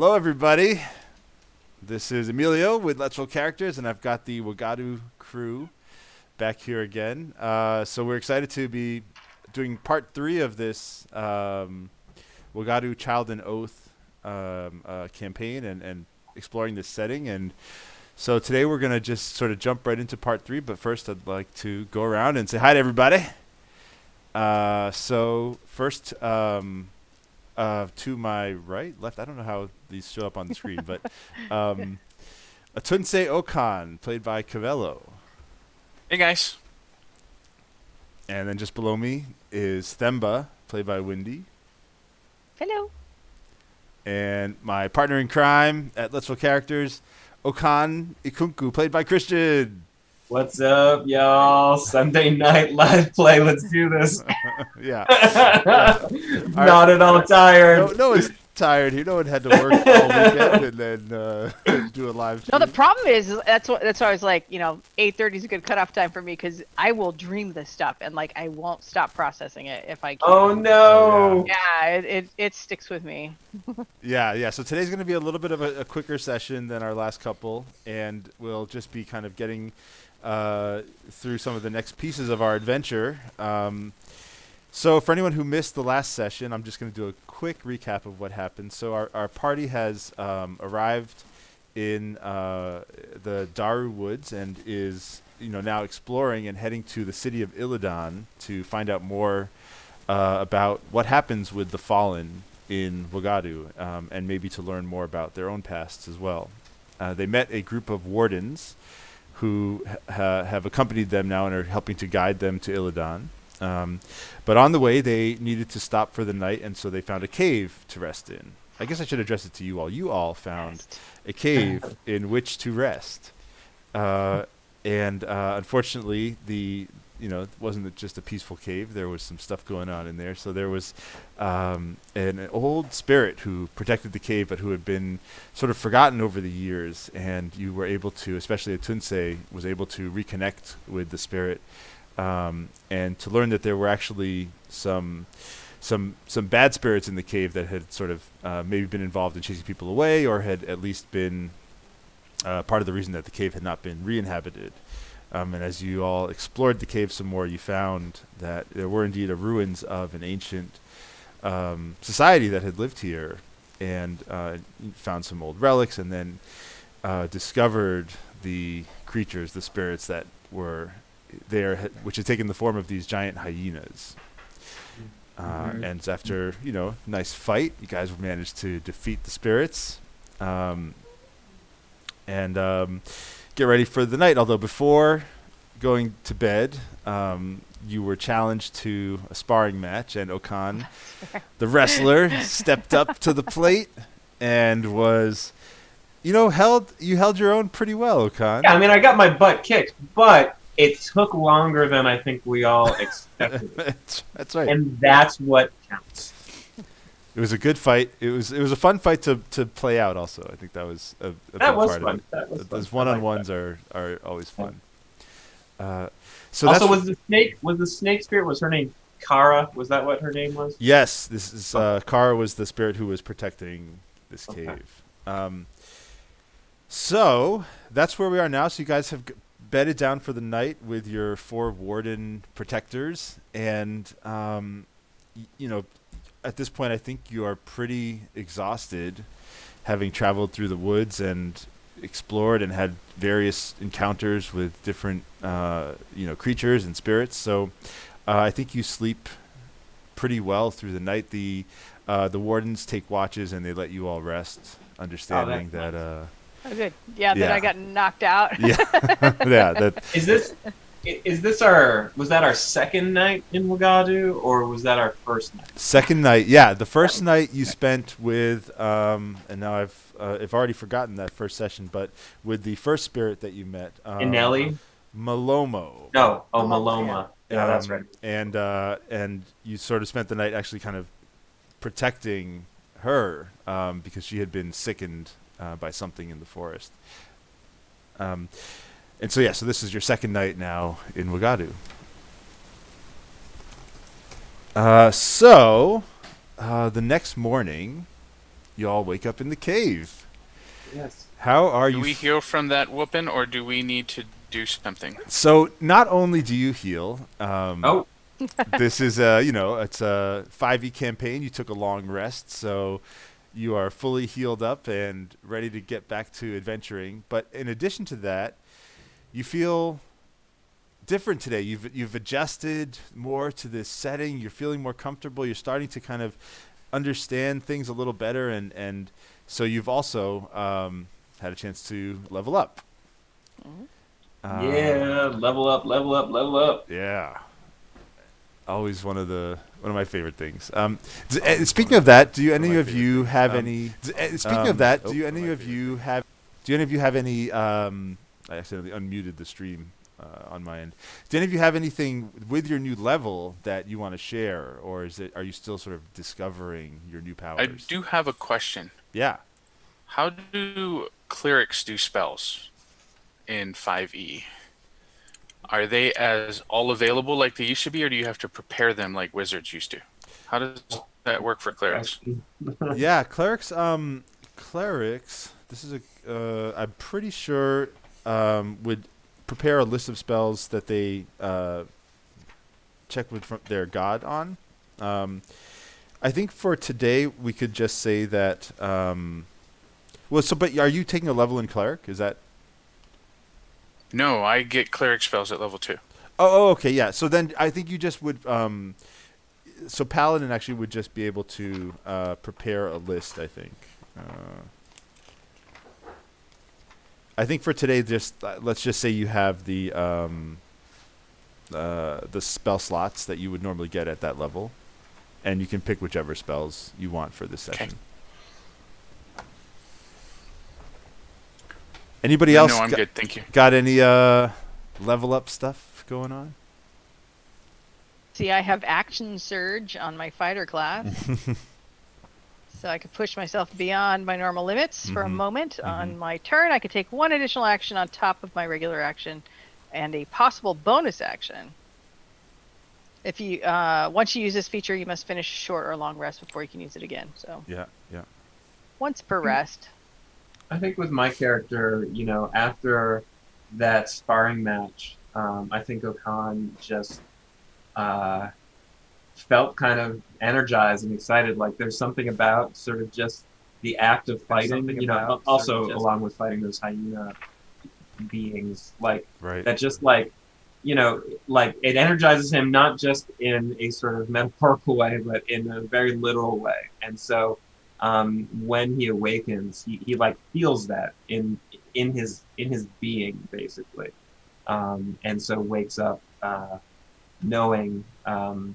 Hello, everybody. This is Emilio with Let's Roll Characters, and I've got the Wagadu crew back here again. So we're excited to be doing part 3 of this Wagadu Child and Oath campaign and exploring this setting. And so today we're going to just sort of jump right into part 3, but first I'd like to go around and say hi to everybody. So first, to my right, left. I don't know how these show up on the screen, but Atunse Okan, played by Cavello, Hey guys. and then just below me is Themba, played by Windy, Hello. and my partner in crime at Let's Roll Characters, Okan Ikunku, played by Christian. What's up, y'all? Sunday night live play. Let's do this. Yeah, yeah. Not at all tired. No one's tired here. No one had to work all weekend and then do a live No, stream. the problem is that's why I was like, 8:30 is a good cutoff time for me because I will dream this stuff and like I won't stop processing it if I can. Oh no. Yeah, it sticks with me. Yeah. So today's going to be a little bit of a quicker session than our last couple, and we'll just be kind of getting through some of the next pieces of our adventure. So for anyone who missed the last session, I'm just going to do a quick recap of what happened. So our party has arrived in the Daru Woods and is now exploring and heading to the city of Illidan to find out more about what happens with the fallen in Wagadu, and maybe to learn more about their own pasts as well. They met a group of wardens who have accompanied them now and are helping to guide them to Illidan. But on the way, they needed to stop for the night, and so they found a cave to rest in. I guess I should address it to you all. You all found a cave in which to rest. And unfortunately, it wasn't just a peaceful cave. There was some stuff going on in there. So there was an old spirit who protected the cave, but who had been sort of forgotten over the years. And you were able to, especially Atunse, was able to reconnect with the spirit, and to learn that there were actually some bad spirits in the cave that had sort of maybe been involved in chasing people away, or had at least been part of the reason that the cave had not been re-inhabited. And as you all explored the cave some more, you found that there were indeed ruins of an ancient society that had lived here, and you found some old relics, and then discovered the creatures, the spirits that were there, which had taken the form of these giant hyenas. And after nice fight, you guys managed to defeat the spirits, and get ready for the night. Although before going to bed, you were challenged to a sparring match, and Okan, the wrestler, stepped up to the plate and was, held your own pretty well, Okan. Yeah, I mean, I got my butt kicked, but it took longer than I think we all expected. That's right. And that's what counts. It was a good fight. It was a fun fight to play out. Also, I think that was a big That was part fun. of it. That was fun. Those one-on-ones are always fun. So Also, that's was the snake spirit, was her name Kara? Was that what her name was? yes. This is Kara was the spirit who was protecting this cave. So that's where we are now. So you guys have bedded down for the night with your 4 warden protectors, and at this point, I think you are pretty exhausted, having traveled through the woods and explored and had various encounters with different, creatures and spirits. So, I think you sleep pretty well through the night. The wardens take watches and they let you all rest, understanding that. Oh, good. Yeah, Yeah. that I got knocked out. Yeah, yeah. That Was that our second night in Wagadu, or was that our first night? second night. Yeah, the first night you spent with, and now I've already forgotten that first session, but with the first spirit that you met, Inelli? Malomo. No. Oh, Maloma, Maloma. Yeah, that's right. And you sort of spent the night actually kind of protecting her, because she had been sickened by something in the forest. And so so this is your second night now in Wagadu. The next morning, you all wake up in the cave. Yes. How are Do you? we heal from that whooping, or do we need to do something? So not only do you heal, Oh, this is it's a 5e campaign. You took a long rest, so you are fully healed up and ready to get back to adventuring. But in addition to that, you feel different today. You've adjusted more to this setting. You're feeling more comfortable. You're starting to kind of understand things a little better, and so you've also had a chance to level up. yeah. Level up, level up, level up. Yeah. Always one of my favorite things. Speaking of that, do any of you have any? Speaking of that, do any of you have? Do any of you have any? I accidentally unmuted the stream on my end. Do any of you have anything with your new level that you want to share, or are you still sort of discovering your new powers? I do have a question. Yeah. How do clerics do spells in 5e? Are they as all available like they used to be, or do you have to prepare them like wizards used to? How does that work for clerics? Yeah, clerics. Clerics. This is I'm pretty sure would prepare a list of spells that they check with their god on. I think for today we could just say that. But are you taking a level in cleric? Is that? No, I get cleric spells at level 2. Oh, okay, yeah. So then I think you just would. So paladin actually would just be able to prepare a list. I think for today, just let's just say you have the spell slots that you would normally get at that level, and you can pick whichever spells you want for this session. Anybody else? No, I'm good, thank you. Got any level up stuff going on? See, I have action surge on my fighter class. So I could push myself beyond my normal limits for a moment. On my turn, I could take one additional action on top of my regular action and a possible bonus action. If you once you use this feature, you must finish a short or long rest before you can use it again. So Yeah. once per rest. I think with my character, after that sparring match, I think Okan just felt kind of energized and excited. Like there's something about sort of just the act of fighting, also along with fighting those hyena beings, like Right. that just like it energizes him, not just in a sort of metaphorical way, but in a very literal way. And so when he awakens, he like feels that in his being, basically, and so wakes up knowing to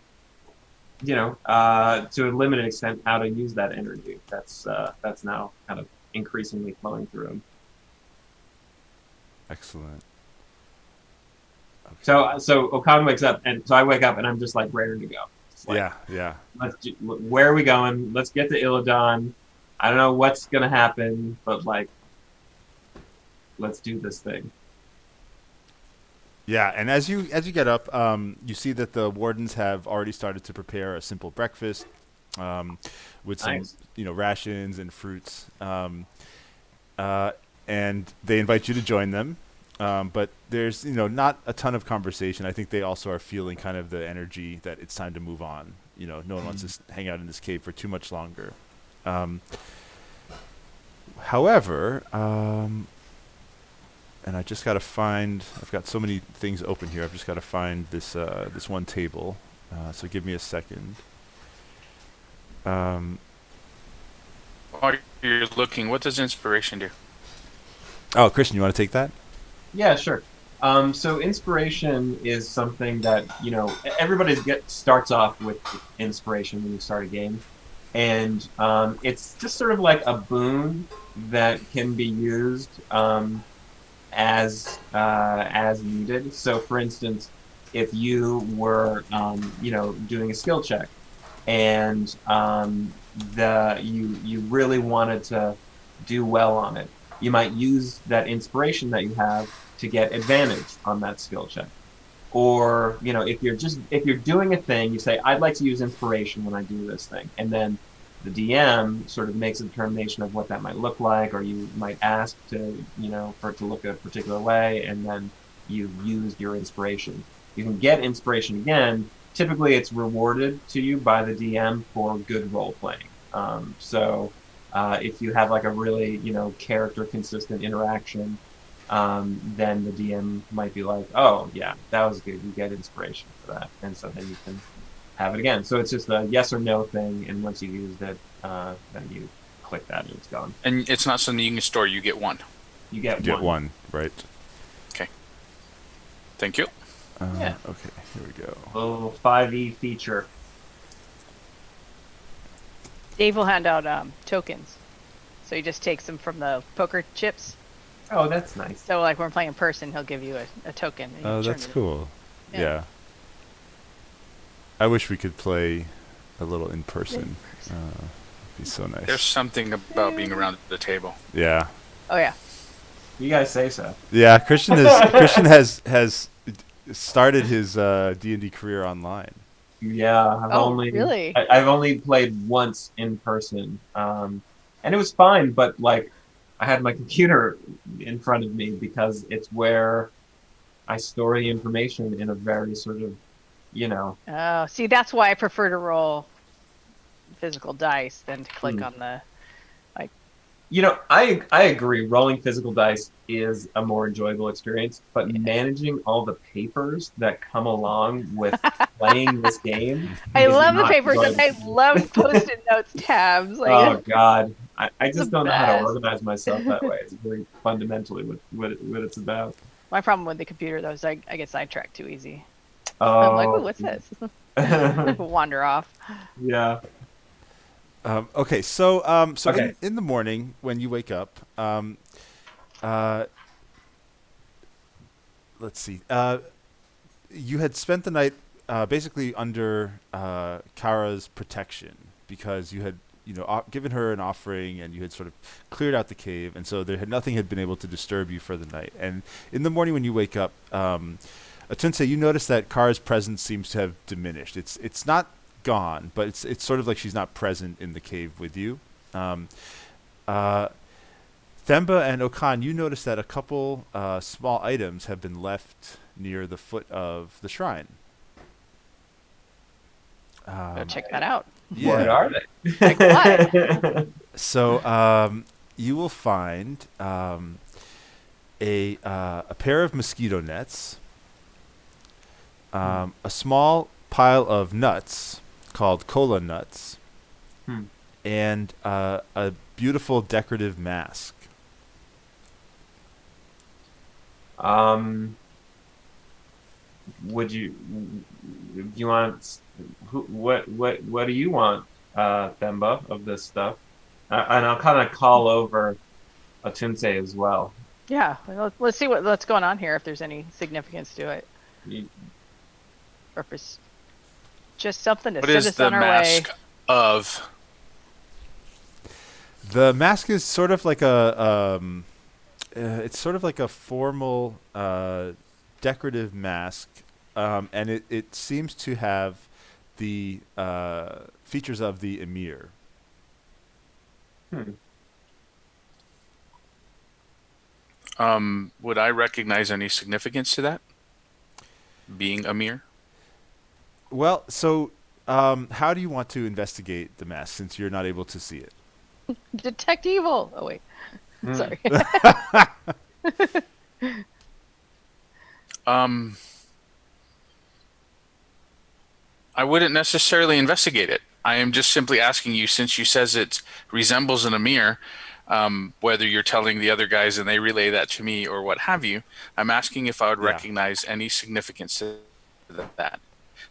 a limited extent how to use that energy that's now kind of increasingly flowing through him. Excellent. Okay. So Okan wakes up, and so I wake up, and I'm just like ready to go. Like, yeah. Where are we going? Let's get to Illidan. I don't know what's gonna happen, but like, let's do this thing. Yeah, and as you get up, you see that the wardens have already started to prepare a simple breakfast with some Nice. rations and fruits, and they invite you to join them. But there's not a ton of conversation. I think they also are feeling kind of the energy that it's time to move on. No one wants to hang out in this cave for too much longer. However, and I just got to find. I've got so many things open here. I've just got to find this this one table. So give me a second. While you're looking, what does inspiration do? Oh, Christian, you want to take that? Yeah, sure. So inspiration is something that everybody starts off with inspiration when you start a game, and it's just sort of like a boon that can be used as needed. So, for instance, if you were doing a skill check, and you really wanted to do well on it, you might use that inspiration that you have to get advantage on that skill check. Or if you're doing a thing, you say, I'd like to use inspiration when I do this thing, and then the DM sort of makes a determination of what that might look like, or you might ask to, for it to look a particular way, and then you've used your inspiration. You can get inspiration again. Typically, it's rewarded to you by the DM for good role playing. If you have like a really, character consistent interaction, then the DM might be like, oh yeah, that was good. You get inspiration for that, and so then you can have it again. So it's just a yes or no thing, and once you used it, then you click that and it's gone. And it's not something you can store. You get one. You get Get one. one, right? Okay. Thank you. Yeah. Okay, here we go. Little 5e feature. Dave will hand out tokens. So he just takes them from the poker chips. Oh, that's nice. So like when we're playing in person, he'll give you a token. And you Oh, turn that's it in. cool. Yeah. Yeah. I wish we could play a little in person. It'd be so nice. There's something about being around the table. Yeah. Oh yeah. You guys say so. Yeah, Christian has started his D&D career online. Yeah, Really? I've only played once in person, and it was fine. But like, I had my computer in front of me because it's where I store the information in a very sort of, Oh, see, that's why I prefer to roll physical dice than to click on the. I agree. Rolling physical dice is a more enjoyable experience, but managing all the papers that come along with playing this game. I is love the not papers and I enjoyable. love post-it notes tabs. Like, Oh God, I It's just the don't know how to best. organize myself that way. It's really fundamentally what it's about. my problem with the computer though is I get sidetracked too easy. I'm like, Oh, ooh, what's this? Wander off. yeah. Okay, so Okay. in the morning when you wake up, let's see. You had spent the night basically under Kara's protection because you had given her an offering and you had sort of cleared out the cave, and so nothing had been able to disturb you for the night. And in the morning when you wake up, Atunse, you notice that Kara's presence seems to have diminished. It's not gone, but it's sort of like she's not present in the cave with you. Themba and Okan, you notice that a couple small items have been left near the foot of the shrine. Go check that out. What are they? Like what? So you will find a pair of mosquito nets, a small pile of nuts called cola nuts, and a beautiful decorative mask. Would you? Do you want? What do you want, Themba, of this stuff? And I'll kind of call over Atunse as well. Yeah, let's see what's going on here. If there's any significance to it, You- or if it's just something to What send is us the on our way. mask of? The mask is sort of like a it's sort of like a formal decorative mask, and it seems to have the features of the emir. Would I recognize any significance to that? Being a mirror? Well, so how do you want to investigate the mask since you're not able to see it? Detect evil. Oh wait, sorry. I wouldn't necessarily investigate it. I am just simply asking you, since you says it resembles an Amir, whether you're telling the other guys and they relay that to me or what have you, I'm asking if I would Yeah. recognize any significance to that.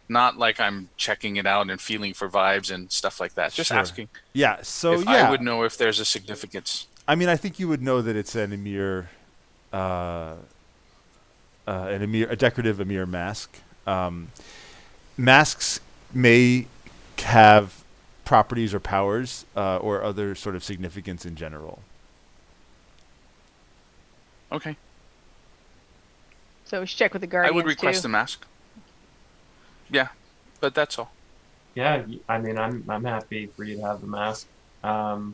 Not like I'm checking it out and feeling for vibes and stuff like that. Just Sure. asking Yeah. So if I would know if there's a significance. I mean, I think you would know that it's an emir, a decorative emir mask. Masks may have properties or powers or other sort of significance in general. Okay. So we should check with the I guardians would request too. the mask. Yeah, but that's all. Yeah, I mean, I'm happy for you to have the mask. I'll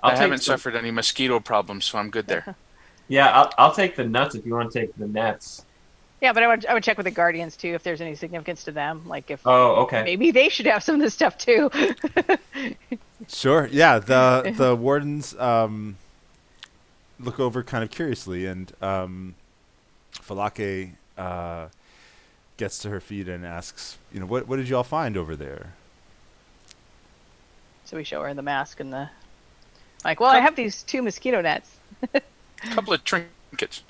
I take haven't some. suffered any mosquito problems, so I'm good there. Yeah, I'll take the nuts if you want to take the nets. Yeah, but I would check with the guardians too if there's any significance to them. Like if Oh, okay. maybe they should have some of this stuff too. Sure. Yeah. The wardens look over kind of curiously, and Falake gets to her feet and asks, what did you all find over there? So we show her the mask and the like. Well, I have these 2 mosquito nets. A couple of trinkets.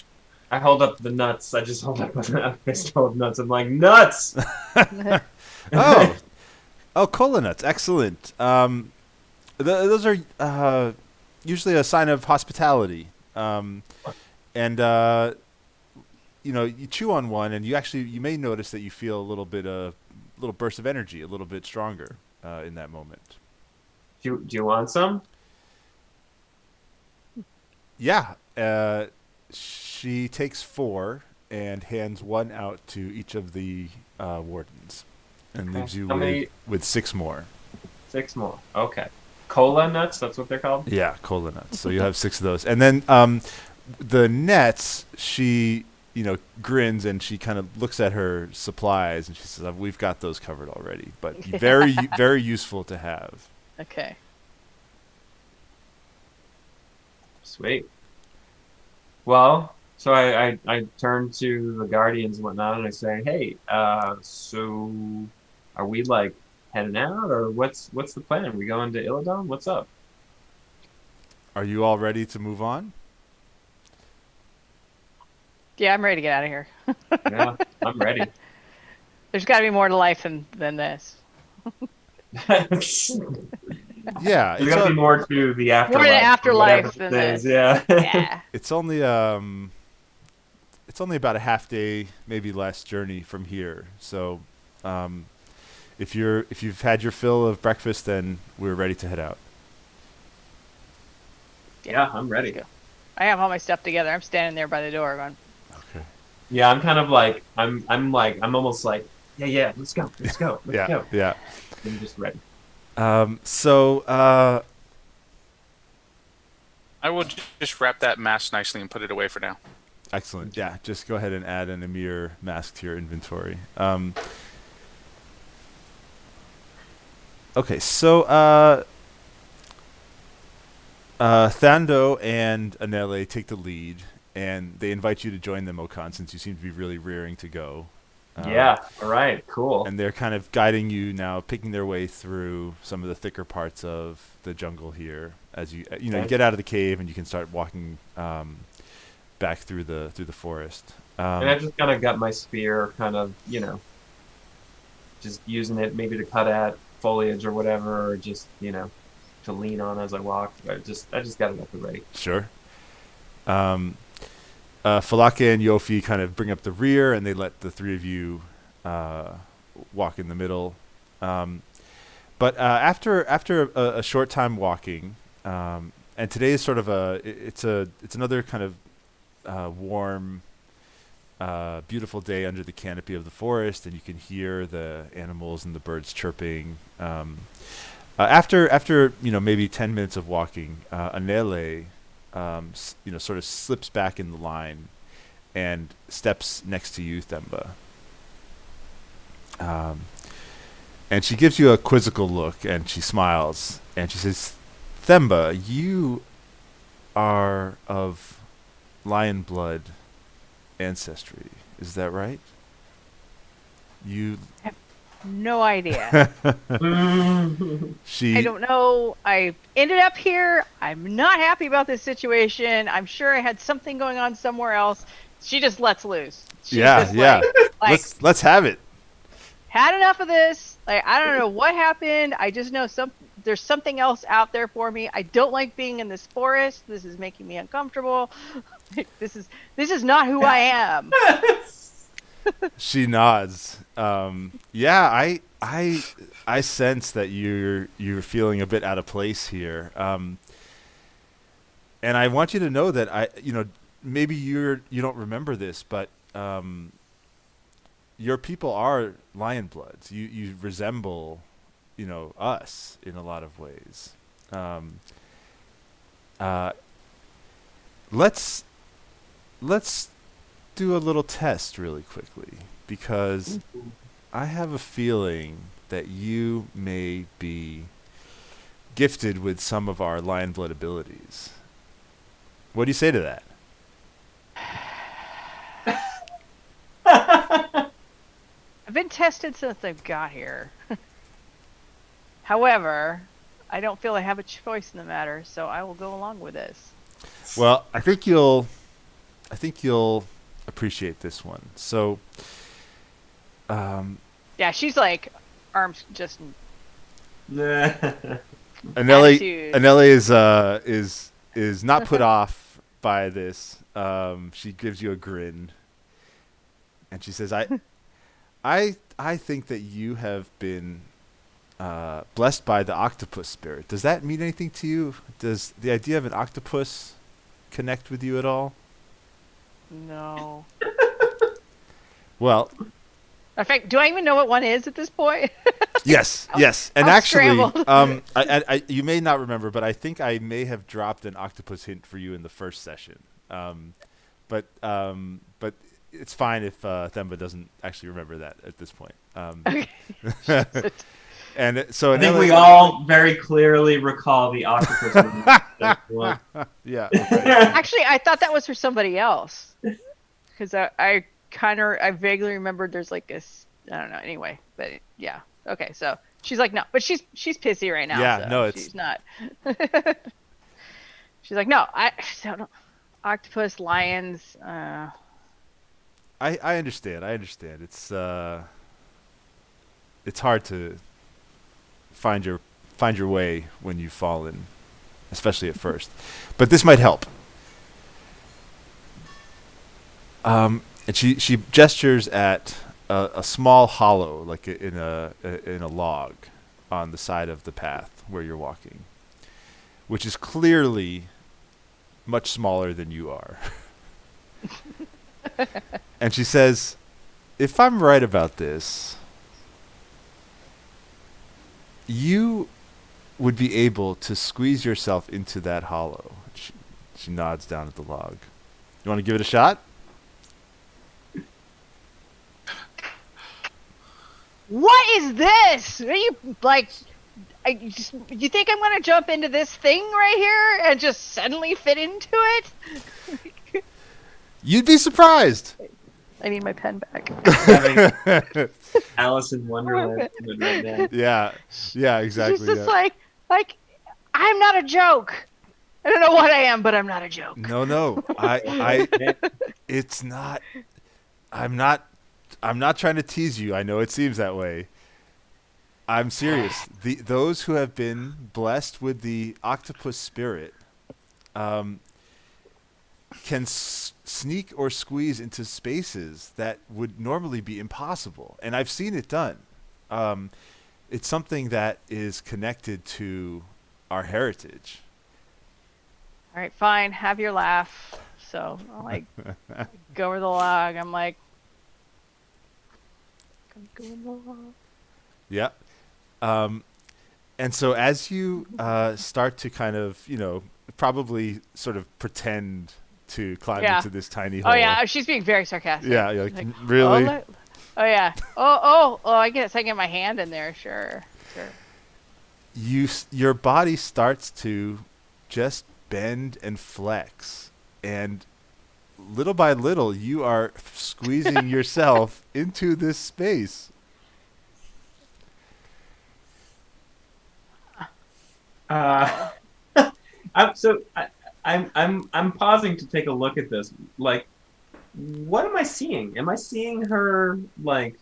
I hold up the nuts. I just hold up a fistful of nuts. I'm like, nuts! Oh, cola nuts. Excellent. Those are usually a sign of hospitality. And you chew on one, and you may notice that you feel a little burst of energy, a little bit stronger in that moment. Do you want some? Yeah. She takes 4 and hands 1 out to each of the wardens, and Okay. leaves you How many? with 6 more. 6 more. Okay. Cola nuts, that's what they're called? Yeah, cola nuts. So you have 6 of those, and then the nets. She grins, and she kind of looks at her supplies, and she says, "We've got those covered already, but very very useful to have." Okay. Sweet. Well, so I turn to the guardians and whatnot, and I say, "Hey, so are we like heading out, or what's the plan? Are we going to Illidan? What's up?" Are you all ready to move on? Yeah, I'm ready to get out of here. Yeah, I'm ready. There's got to be more to life than this. There's Yeah, gotta be more to the afterlife. More to the afterlife whatever than it is, this. yeah. Yeah. it's only about a half day, maybe less journey from here. So, if you've had your fill of breakfast, then we're ready to head out. Yeah, I'm ready. Let's go. I have all my stuff together. I'm standing there by the door going, Okay. Yeah, I'm kind of like I'm almost like yeah, let's go. Let's go. Yeah. I'm just ready. So, I will just wrap that mask nicely and put it away for now. excellent. Yeah, just go ahead and add an Emir mask to your inventory. Okay, so Thando and Anele take the lead, and they invite you to join them, Okan, since you seem to be really rearing to go. Yeah. All right. Cool. And they're kind of guiding you now, picking their way through some of the thicker parts of the jungle here. As you you get out of the cave, and you can start walking back through the forest. And I just kind of got my spear, kind of just using it maybe to cut at foliage or whatever, or just to lean on as I walk. I just got it up and ready. Sure. Falake and Yofi kind of bring up the rear, and they let the 3 of you walk in the middle. But after a short time walking, and today is sort of it's another kind of warm, beautiful day under the canopy of the forest, and you can hear the animals and the birds chirping. After maybe 10 minutes of walking, Anele sort of slips back in the line and steps next to you, Themba. And she gives you a quizzical look, and she smiles, and she says, "Themba, you are of lion blood ancestry. Is that right?" You no idea. I don't know. I ended up here. I'm not happy about this situation. I'm sure I had something going on somewhere else. She just lets loose. She's just like, let's have it. Had enough of this. Like, I don't know what happened. I just know there's something else out there for me. I don't like being in this forest. This is making me uncomfortable. This is not who I am. She nods. Yeah, I sense that you're feeling a bit out of place here. And I want you to know that maybe you don't remember this, but your people are lion bloods. You resemble us in a lot of ways. Let's do a little test really quickly, because I have a feeling that you may be gifted with some of our lion blood abilities. What do you say to that? I've been tested since I've got here. However, I don't feel I have a choice in the matter, so I will go along with this. Well, I think you'll appreciate this one. So, Yeah, she's like arms just Anelli attitude. is not put off by this. She gives you a grin, and she says, I think that you have been blessed by the octopus spirit. Does that mean anything to you? Does the idea of an octopus connect with you at all? No. Well, In fact, do I even know what one is at this point? yes. And I'm actually, scrambled. you may not remember, but I think I may have dropped an octopus hint for you in the first session. But it's fine if Themba doesn't actually remember that at this point. Okay. And so I think we all very clearly recall the octopus movie. yeah. Actually, I thought that was for somebody else. Because I vaguely remembered there's like this, I don't know, anyway. But yeah. Okay, so she's like, no. But she's pissy right now. Yeah, so no, it's... she's not. She's like, no, I don't know. Octopus, lions. I understand. It's hard to find your way when you've fallen, especially at first. But this might help. And she gestures at a small hollow, like in a log, on the side of the path where you're walking, which is clearly much smaller than you are. And she says, if I'm right about this, you would be able to squeeze yourself into that hollow. She nods down at the log. You want to give it a shot? What is this? Are you like? You think I'm gonna jump into this thing right here and just suddenly fit into it? You'd be surprised. I need my pen back. Alice in Wonderland right now. Yeah, exactly. She's just like I'm not a joke. I don't know what I am, but I'm not a joke. No. It's not. I'm not trying to tease you. I know it seems that way. I'm serious. Those who have been blessed with the octopus spirit can sneak or squeeze into spaces that would normally be impossible. And I've seen it done. It's something that is connected to our heritage. All right, fine. Have your laugh. So I'll like go over the log. I'm like, go in the log. Yeah. And so as you start to kind of, probably sort of pretend to climb into this tiny hole. Oh yeah, she's being very sarcastic. Yeah, you're like really? Oh yeah. Oh, I guess I get my hand in there. Sure. Your body starts to just bend and flex, and little by little you are squeezing yourself into this space. I'm pausing to take a look at this. Like, what am I seeing? Am I seeing her like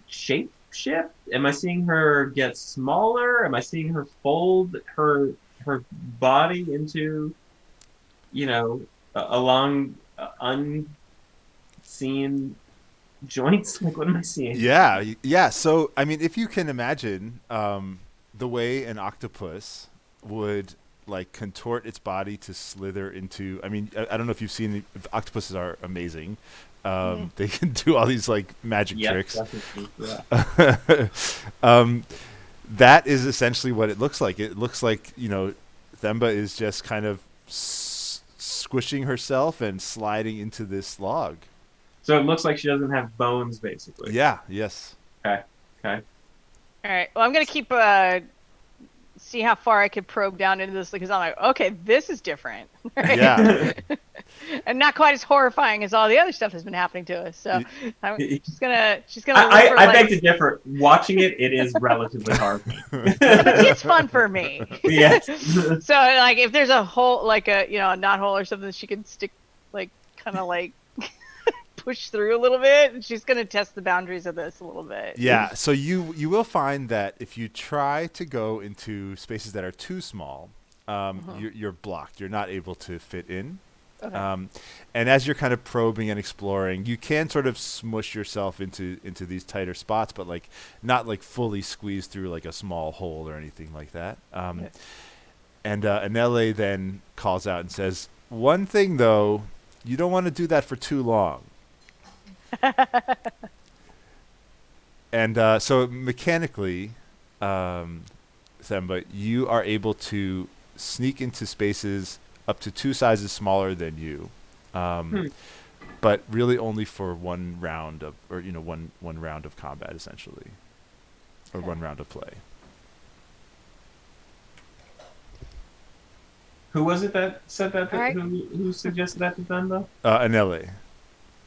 shape shift? Am I seeing her get smaller? Am I seeing her fold her body into, along unseen joints? Like, what am I seeing? Yeah. So, I mean, if you can imagine the way an octopus would like contort its body to slither into. I mean, I don't know if you've seen. Octopuses are amazing. They can do all these like magic Yes, tricks. definitely. Yeah. That is essentially what it looks like. It looks like, Themba is just kind of squishing herself and sliding into this log. So it looks like she doesn't have bones, basically. Yeah. Yes. Okay. Okay. All right. Well, I'm gonna keep see how far I could probe down into this because I'm like, okay, this is different. Right? Yeah. And not quite as horrifying as all the other stuff that's been happening to us. So she's gonna I beg to differ. Watching it is relatively hard. it's fun for me. Yes. So like if there's a hole, like a knot hole or something, she can stick, like kind of like push through a little bit. And she's gonna test the boundaries of this a little bit. Yeah. So you will find that if you try to go into spaces that are too small, you're blocked. You're not able to fit in. Okay. And as you're kind of probing and exploring, you can sort of smush yourself into these tighter spots, but like not like fully squeeze through like a small hole or anything like that. Okay. And Anele then calls out and says, "One thing though, you don't want to do that for too long." And so mechanically, Themba, you are able to sneak into spaces up to 2 sizes smaller than you, but really only for one round of, or one round of combat essentially, or one round of play. Who was it that said that? Alright. Who suggested that to Themba? Anele.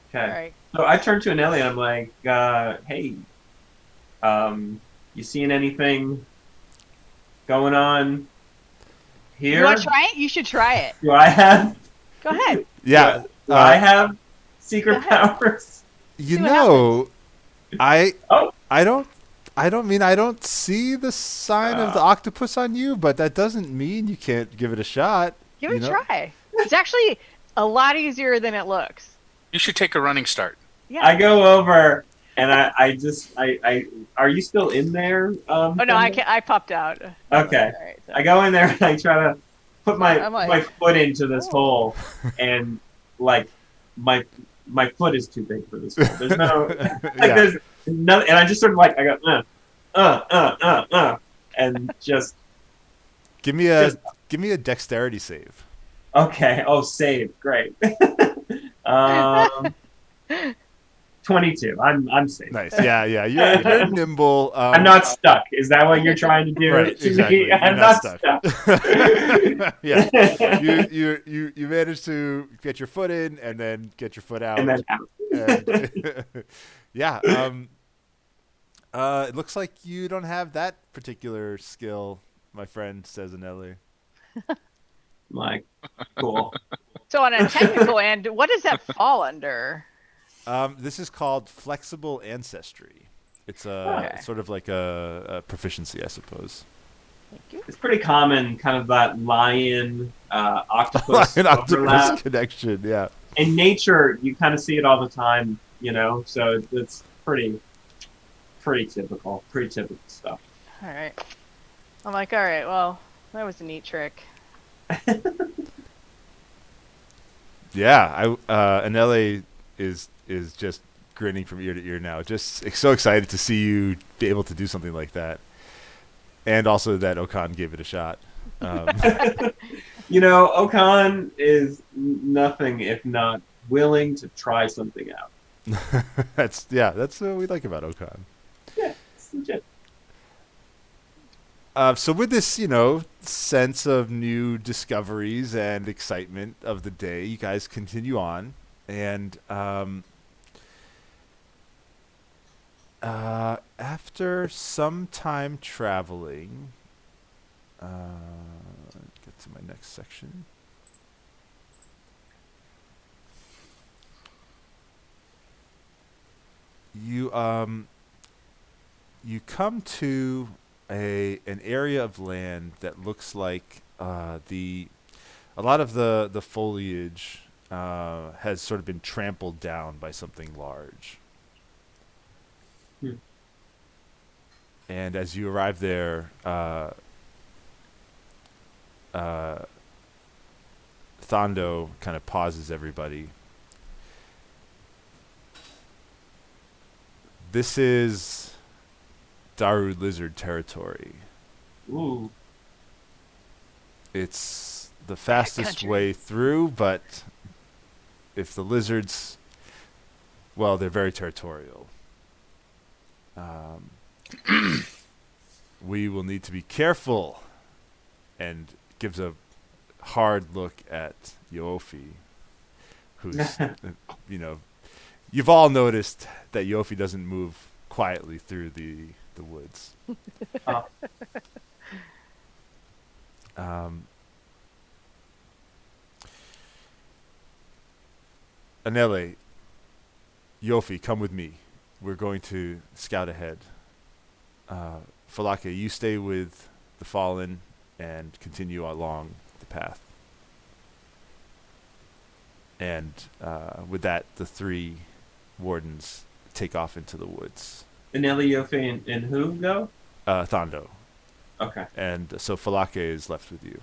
Okay. All right. So I turned to Anelli and I'm like, hey, you seeing anything going on here? You want to try it? You should try it. Do I have? Go ahead. Yeah. Do I have secret Go ahead. powers? You See what know, I Oh. I don't see the sign of the octopus on you, but that doesn't mean you can't give it a shot. Give it a try. It's actually a lot easier than it looks. You should take a running start. Yeah. I go over and I are you still in there? Oh no, Themba? I can't. I popped out. Okay. All right, so. I go in there and I try to put my I'm like, my foot into this oh. hole, and like my foot is too big for this hole. There's no there's no, and I just sort of like I go and just Give me a dexterity save. okay. Oh, save, great. 22. I'm safe. Nice. Yeah. You're nimble. I'm not stuck. Is that what you're trying to do? Right, to exactly. me? You're I'm not not stuck. stuck. Yeah. You managed to get your foot in and then get your foot out. And then out. And yeah. It looks like you don't have that particular skill, my friend, says Anelli. Like, cool. So on a technical end, what does that fall under? This is called flexible ancestry. It's Okay. sort of like a proficiency, I suppose. Thank you. It's pretty common, kind of that lion octopus An octopus overlap. connection, yeah. In nature, you kind of see it all the time, so it's pretty typical stuff. All right. I'm like, all right. Well, that was a neat trick. Yeah, Anele is just grinning from ear to ear now, just so excited to see you be able to do something like that, and also that Okan gave it a shot. Okan is nothing if not willing to try something out. That's what we like about Okan. Yeah, it's legit. So with this, sense of new discoveries and excitement of the day, you guys continue on, and after some time traveling, get to my next section. You come to an area of land that looks like a lot of the foliage has sort of been trampled down by something large. And as you arrive there, Thondo kind of pauses everybody This is Daru lizard territory. Ooh. It's the fastest country. way through, but if the lizards, well, they're very territorial. We will need to be careful. And gives a hard look at Yofi, who's, you've all noticed that Yofi doesn't move quietly through the woods. Oh. Anele, Yofi, come with me. We're going to scout ahead. Falake, you stay with the Fallen and continue along the path. And with that, the three wardens take off into the woods. Anelli, Yofe, and who go? Thondo. Okay. And so Falake is left with you.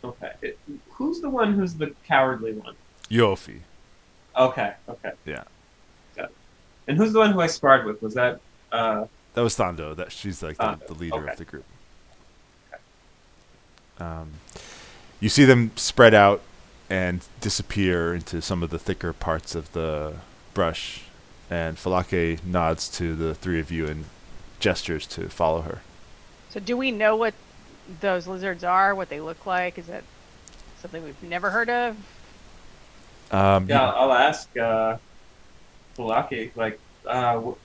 Okay. Who's the one who's the cowardly one? Yofi. Okay. Okay. Yeah. Got it. And who's the one who I sparred with? Was that? That was Thondo. That she's like the leader Okay. of the group. You see them spread out and disappear into some of the thicker parts of the brush, and Falake nods to the three of you and gestures to follow her. So do we know what those lizards are? What they look like? Is that something we've never heard of? Yeah, I'll ask Bulaki. Like, what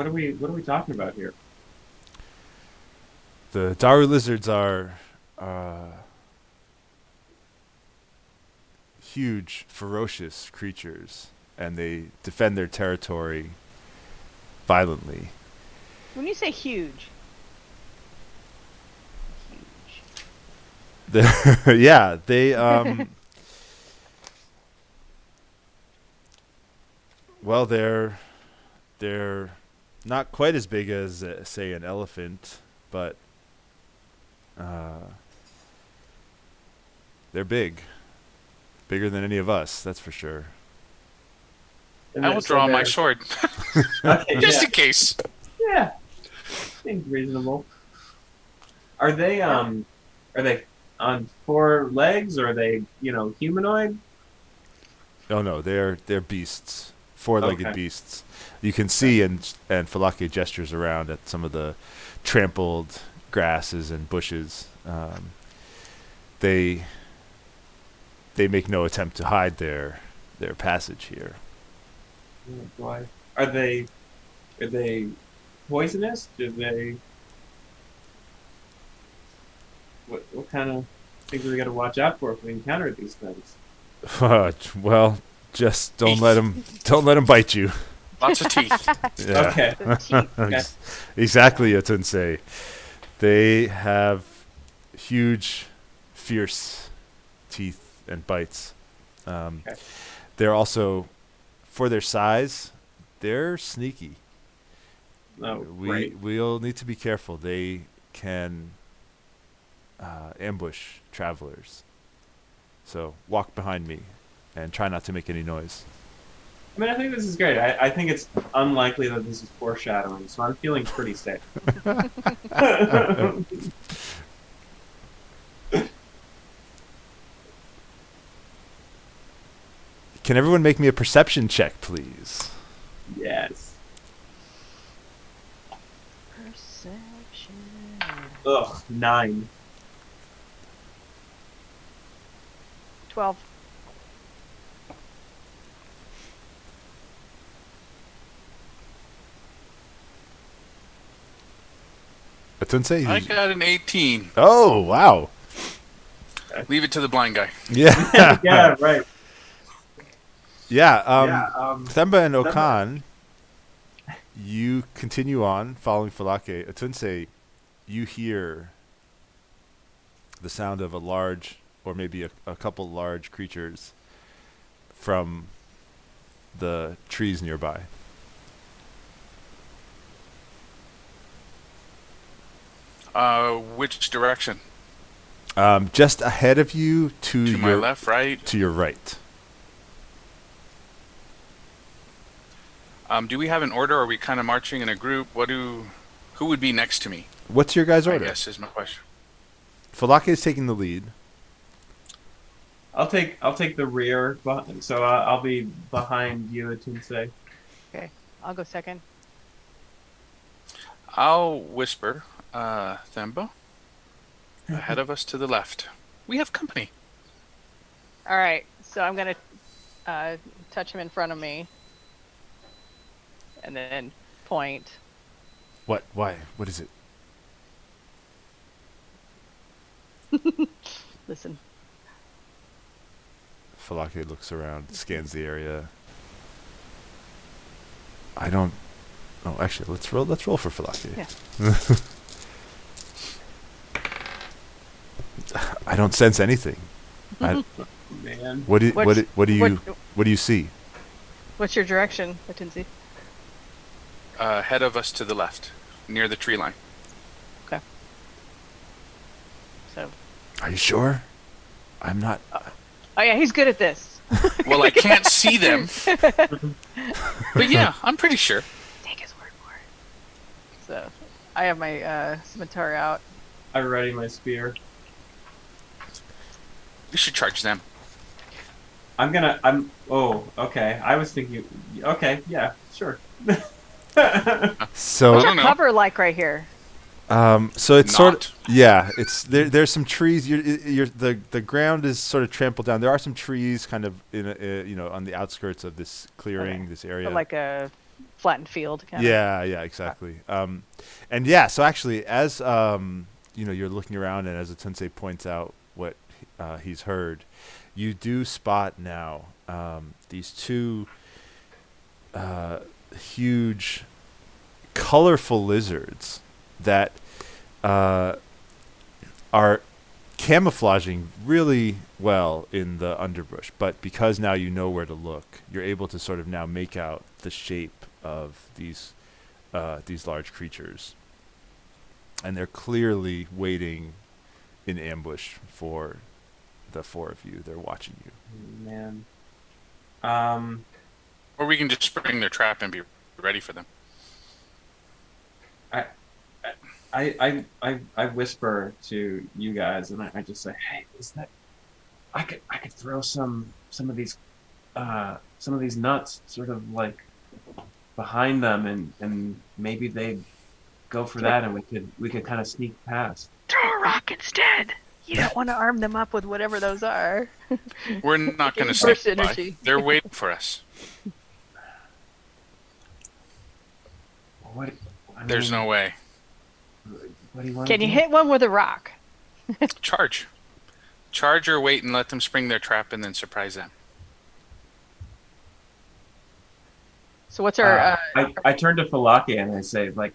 are we talking about here? The Daru lizards are huge, ferocious creatures, and they defend their territory violently. When you say huge, Yeah, they well, they're not quite as big as say an elephant, but they're bigger than any of us, that's for sure. And I then- will so draw my they're- sword Okay, just yeah. in case. Yeah, seems reasonable. Are they on 4 legs, or are they humanoid? Oh no, they're beasts, 4-legged Okay. beasts. You can see, and Falake gestures around at some of the trampled grasses and bushes. They make no attempt to hide their passage here. Oh, boy. Are they poisonous? Do they? What kind of things do we got to watch out for if we encounter these things? Well, just don't let them bite you. Lots of teeth. Yeah. Okay. the teeth. Okay. Exactly, Atunsei. They have huge, fierce teeth and bites. Okay. They're also, for their size, they're sneaky. Oh, great. We'll need to be careful. They can ambush travelers. So walk behind me and try not to make any noise. I mean, I think this is great. I think it's unlikely that this is foreshadowing, so I'm feeling pretty safe. Can everyone make me a perception check, please? Yes. Perception. Ugh, 9. 12. Atunsei? I got an 18. Oh, wow. Leave it to the blind guy. Yeah. Yeah, right. Yeah. Themba and Themba- Okan, you continue on following Falake. Atunsei, you hear the sound of a large, or maybe a couple large creatures from the trees nearby. Which direction? Just ahead of you To your my left, right? to your right. Do we have an order? Or are we kind of marching in a group? Who would be next to me? What's your guys' I order? guess is my question. Falake is taking the lead. I'll take the rear, so I'll be behind you, Atunsei. Okay, I'll go second. I'll whisper, Thembo. Ahead of us to the left. We have company. All right, so I'm gonna touch him in front of me, and then point. What? Why? What is it? Listen. Falake looks around, scans the area. I don't. Oh, actually, let's roll. Let's roll for Falake. Yeah. I don't sense anything. Man. What do What's- you see? What's your direction, Atunzi? Ahead of us to the left, near the tree line. Okay. So. Are you sure? I'm not. Oh yeah, he's good at this. Well, I can't see them. But yeah, I'm pretty sure. Take his word for it. So, I have my scimitar out. I ready my spear. We should charge them. Oh, okay. I was thinking. Okay, yeah, sure. So. What's I your don't know. cover like right here? So it's sort Not. of it's there's some trees. The ground is sort of trampled down. There are some trees kind of on the outskirts of this clearing, Okay. this area. So like a flattened field kind Yeah, exactly. And yeah, so actually, as you're looking around, and as the Tensei points out what he's heard, you do spot now these two huge, colorful lizards that are camouflaging really well in the underbrush. But because now you know where to look, you're able to sort of now make out the shape of these large creatures, and they're clearly waiting in ambush for the four of you. They're watching you. Man. Or we can just spring their trap and be ready for them. I whisper to you guys, and I just say, hey, is that? I could throw some of these nuts sort of like behind them, and maybe they'd go for that, and we could kind of sneak past. Throw a rock instead. You don't want to arm them up with whatever those are. We're not going to Burst sneak by. energy. They're waiting for us. What? There's no way. What do you want? Can you hit one with a rock? Charge. Charge or wait and let them spring their trap and then surprise them. So what's our? I turn to Falake and I say, like,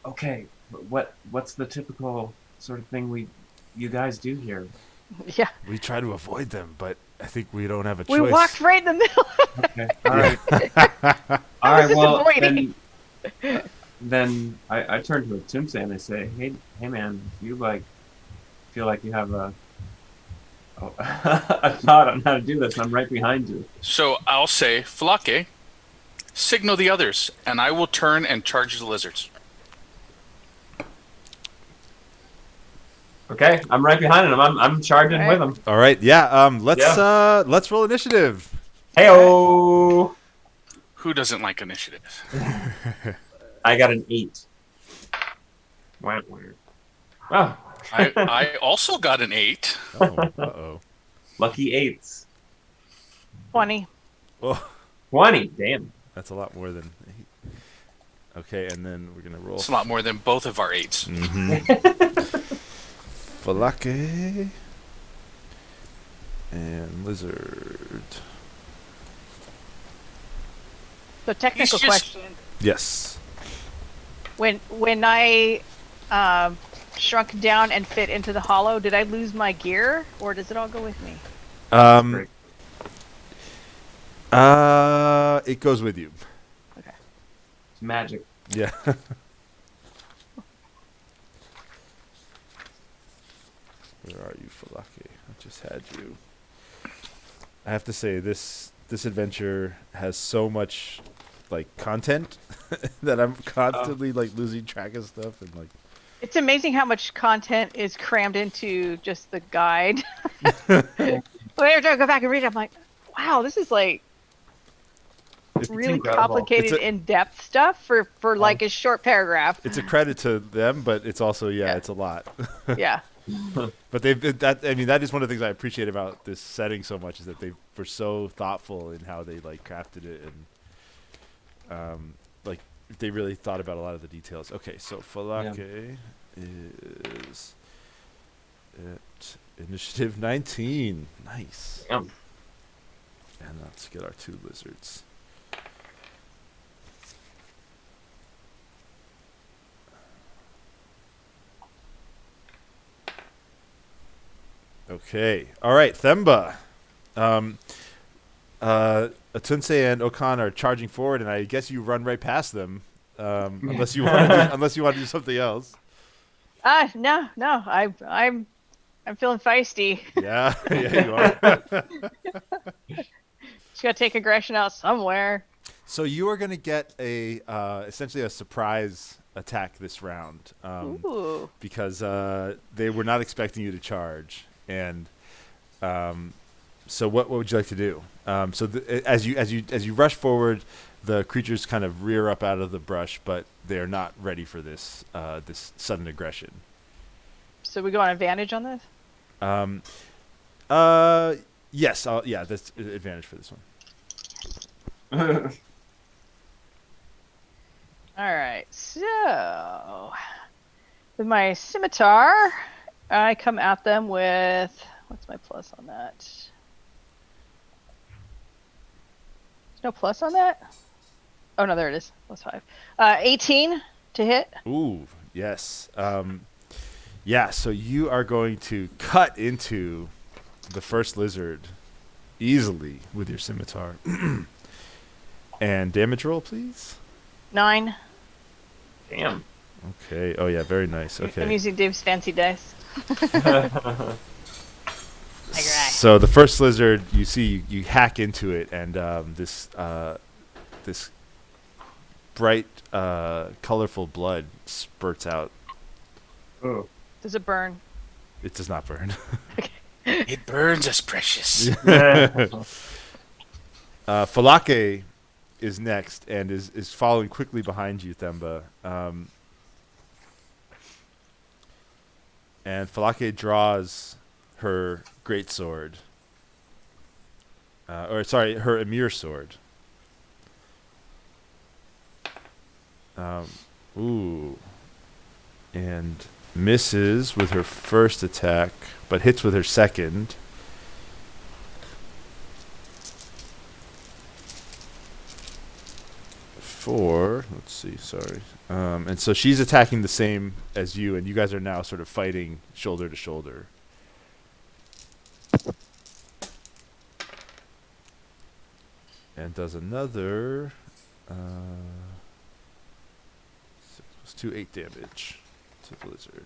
okay, what's the typical sort of thing you guys do here? Yeah. We try to avoid them, but I think we don't have a We choice. walked right in the middle. Okay, all right, all right. Well, then I turn to Tumse and I say, hey man, if you feel like you have a thought on how to do this, I'm right behind you. So I'll say, Falake, signal the others, and I will turn and charge the lizards. Okay, I'm right behind him. I'm charging with him. All right, let's roll initiative. Hey-o! Who doesn't like initiative? I got an 8. Wow. Oh, I also got an 8. Oh, uh-oh. lucky 8s. 20. Oh, 20, damn. that's a lot more than 8. Okay, and then we're gonna roll. It's a lot more than both of our 8s. Falake and lizard. So technical He's just- question. Yes. When I shrunk down and fit into the hollow, did I lose my gear, or does it all go with me? Great. It goes with you. Okay. It's magic. Yeah. Where are you, Falake? I just had you. I have to say, this adventure has so much like content that I'm constantly like losing track of stuff and like. It's amazing how much content is crammed into just the guide. Every time I go back and read it, I'm like, wow, this is like really incredible. complicated, in-depth stuff for like a short paragraph. It's a credit to them, but it's also Yeah. it's a lot. Yeah. But that is one of the things I appreciate about this setting so much is that they were so thoughtful in how they like crafted it and like they really thought about a lot of the details. Okay, so Falake is at initiative 19. Nice. Yep. And let's get our 2 lizards. Okay. All right, Themba. Atunse and Okan are charging forward, and I guess you run right past them, unless you want to do something else. No. I'm feeling feisty. Yeah, you are. Just gotta take aggression out somewhere. So you are going to get essentially a surprise attack this round, Ooh. because they were not expecting you to charge, and so what would you like to do? So as you rush forward, the creatures kind of rear up out of the brush, but they are not ready for this this sudden aggression. So we go on advantage on this? Yes, that's advantage for this one. All right. So with my scimitar, I come at them with, what's my plus on that? There's no plus on that? Oh no, there it is. Plus 5. 18 to hit. Ooh, yes. Yeah, so you are going to cut into the first lizard easily with your scimitar. And damage roll, please. 9. Damn. Okay. Oh yeah, very nice. Okay. I'm using Dave's fancy dice. So the first lizard, you see, you hack into it, and this bright, colorful blood spurts out. Oh. Does it burn? It does not burn. It burns us precious. Falake is next and is following quickly behind you, Themba. And Falake draws her greatsword. Her Emir sword. And misses with her first attack, but hits with her second. Let's see, sorry. And so she's attacking the same as you, and you guys are now sort of fighting shoulder to shoulder. And does another 8 damage to the lizard.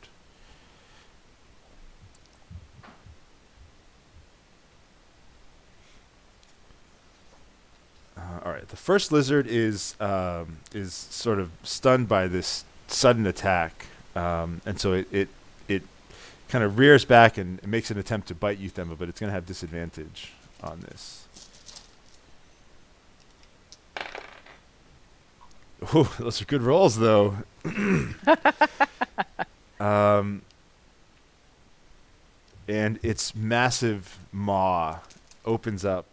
All right. The first lizard is sort of stunned by this sudden attack, and so it kind of rears back and makes an attempt to bite you, Themba, but it's going to have disadvantage on this. Ooh, those are good rolls, though. And its massive maw opens up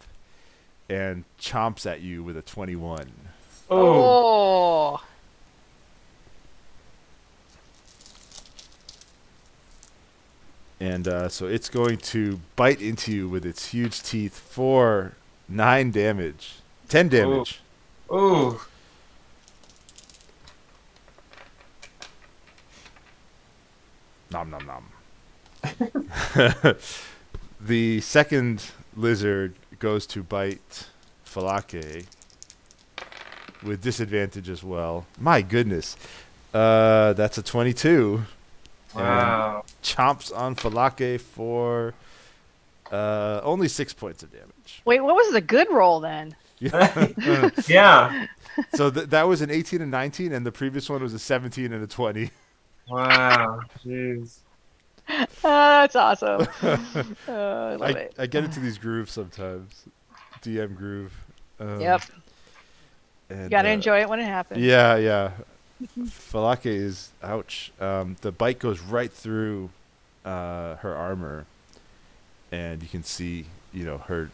and chomps at you with a 21. Oh. And so it's going to bite into you with its huge teeth for 10 damage. Oh. Nom nom nom. The second lizard goes to bite Falake with disadvantage as well. My goodness. That's a 22. Wow. And chomps on Falake for only 6 points of damage. Wait, what was the good roll then? Yeah. So that was an 18 and 19, and the previous one was a 17 and a 20. Wow. Jeez. That's awesome. I love it. I get into these grooves sometimes. DM groove. Yep. And, You gotta enjoy it when it happens. Yeah, yeah. Falake is ouch. The bite goes right through her armor, and you can see, her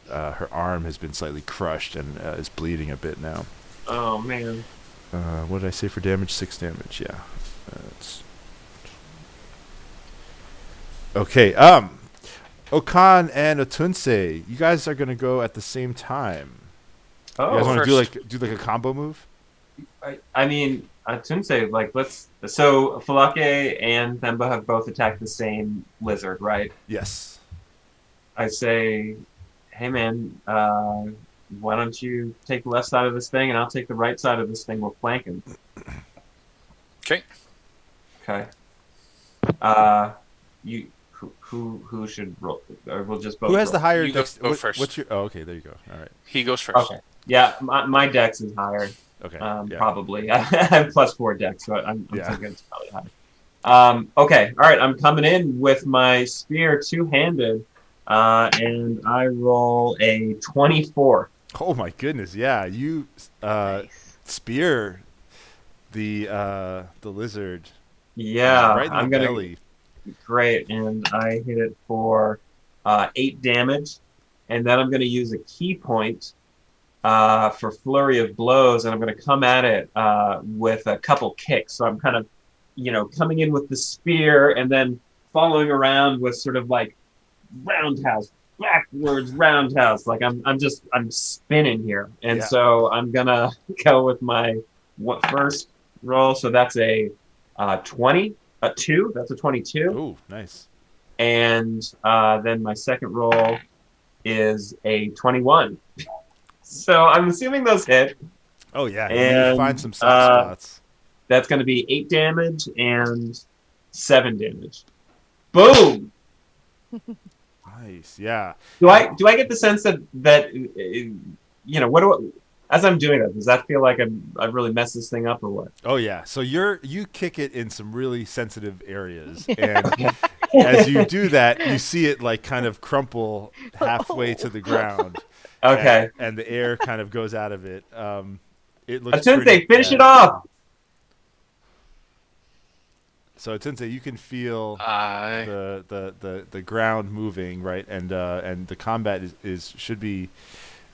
arm has been slightly crushed and is bleeding a bit now. Oh man. What did I say for damage? 6 damage. Yeah. It's okay. Okan and Otunse, you guys are gonna go at the same time. You guys Oh, want to First. do like a combo move? I mean, Tunse, like let's. So Falake and Themba have both attacked the same lizard, right? Yes. I say, hey man, why don't you take the left side of this thing and I'll take the right side of this thing. We'll flank him. Okay. Okay. You who should roll? Or we'll just both. Who has the roll? higher You go first. What's your? Oh, okay. There you go. All right. He goes first. Okay. Yeah, my dex is higher. Okay. Yeah. Probably. I have +4 dex, so I'm Yeah. thinking it's probably higher. Okay. All right. I'm coming in with my spear two-handed, and I roll a 24. Oh my goodness. Yeah. You Nice. spear the lizard. Yeah, Right in the I'm gonna. belly. Great, and I hit it for 8 damage, and then I'm going to use a key point for flurry of blows, and I'm going to come at it with a couple kicks. So I'm kind of, coming in with the spear, and then following around with sort of like roundhouse, backwards roundhouse. Like I'm spinning here, and Yeah. so I'm gonna go with my first roll. So that's a 20. A 2, that's a 22. Oh, nice. And then my second roll is a 21. So I'm assuming those hit. Oh yeah. And, You find some soft spots. That's going to be 8 damage and 7 damage. Boom! Nice. Yeah. Do I get the sense that what do I, as I'm doing that, does that feel like I've really messed this thing up or what? Oh yeah. So you kick it in some really sensitive areas, and as you do that, you see it like kind of crumple halfway to the ground. Okay. And the air kind of goes out of it. It looks. Atunse, pretty finish bad. it off! So Atunse, you can feel I the ground moving, right, and the combat should be.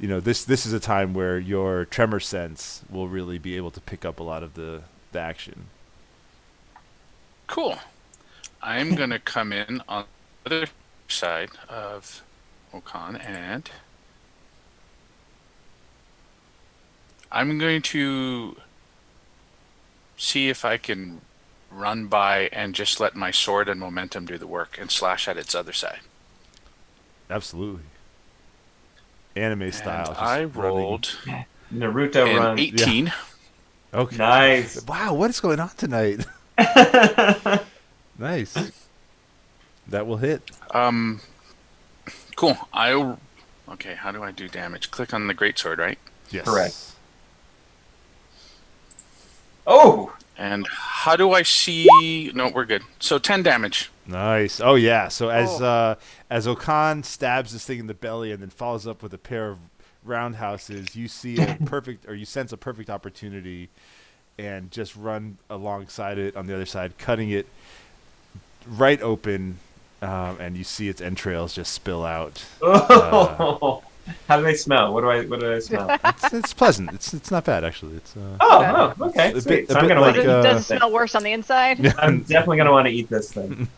This is a time where your tremor sense will really be able to pick up a lot of the action. cool. I'm gonna come in on the other side of Okan, and I'm going to see if I can run by and just let my sword and momentum do the work and slash at its other side. Absolutely. Anime And style. just I running. rolled Naruto an run. 18. Okay. Nice. Wow, what is going on tonight? Nice. That will hit. Cool. Okay, how do I do damage? Click on the greatsword, right? Yes. Correct. Oh! And how do I see? No, we're good. So 10 damage. Nice. Oh yeah. So as Okan stabs this thing in the belly and then follows up with a pair of roundhouses, you see you sense a perfect opportunity, and just run alongside it on the other side, cutting it right open, and you see its entrails just spill out. Oh! How do they smell? What do I smell? It's pleasant. It's not bad actually. It's Okay, a sweet. bit- So a I'm bit gonna like, want Does to it smell worse on the inside? I'm definitely gonna want to eat this thing.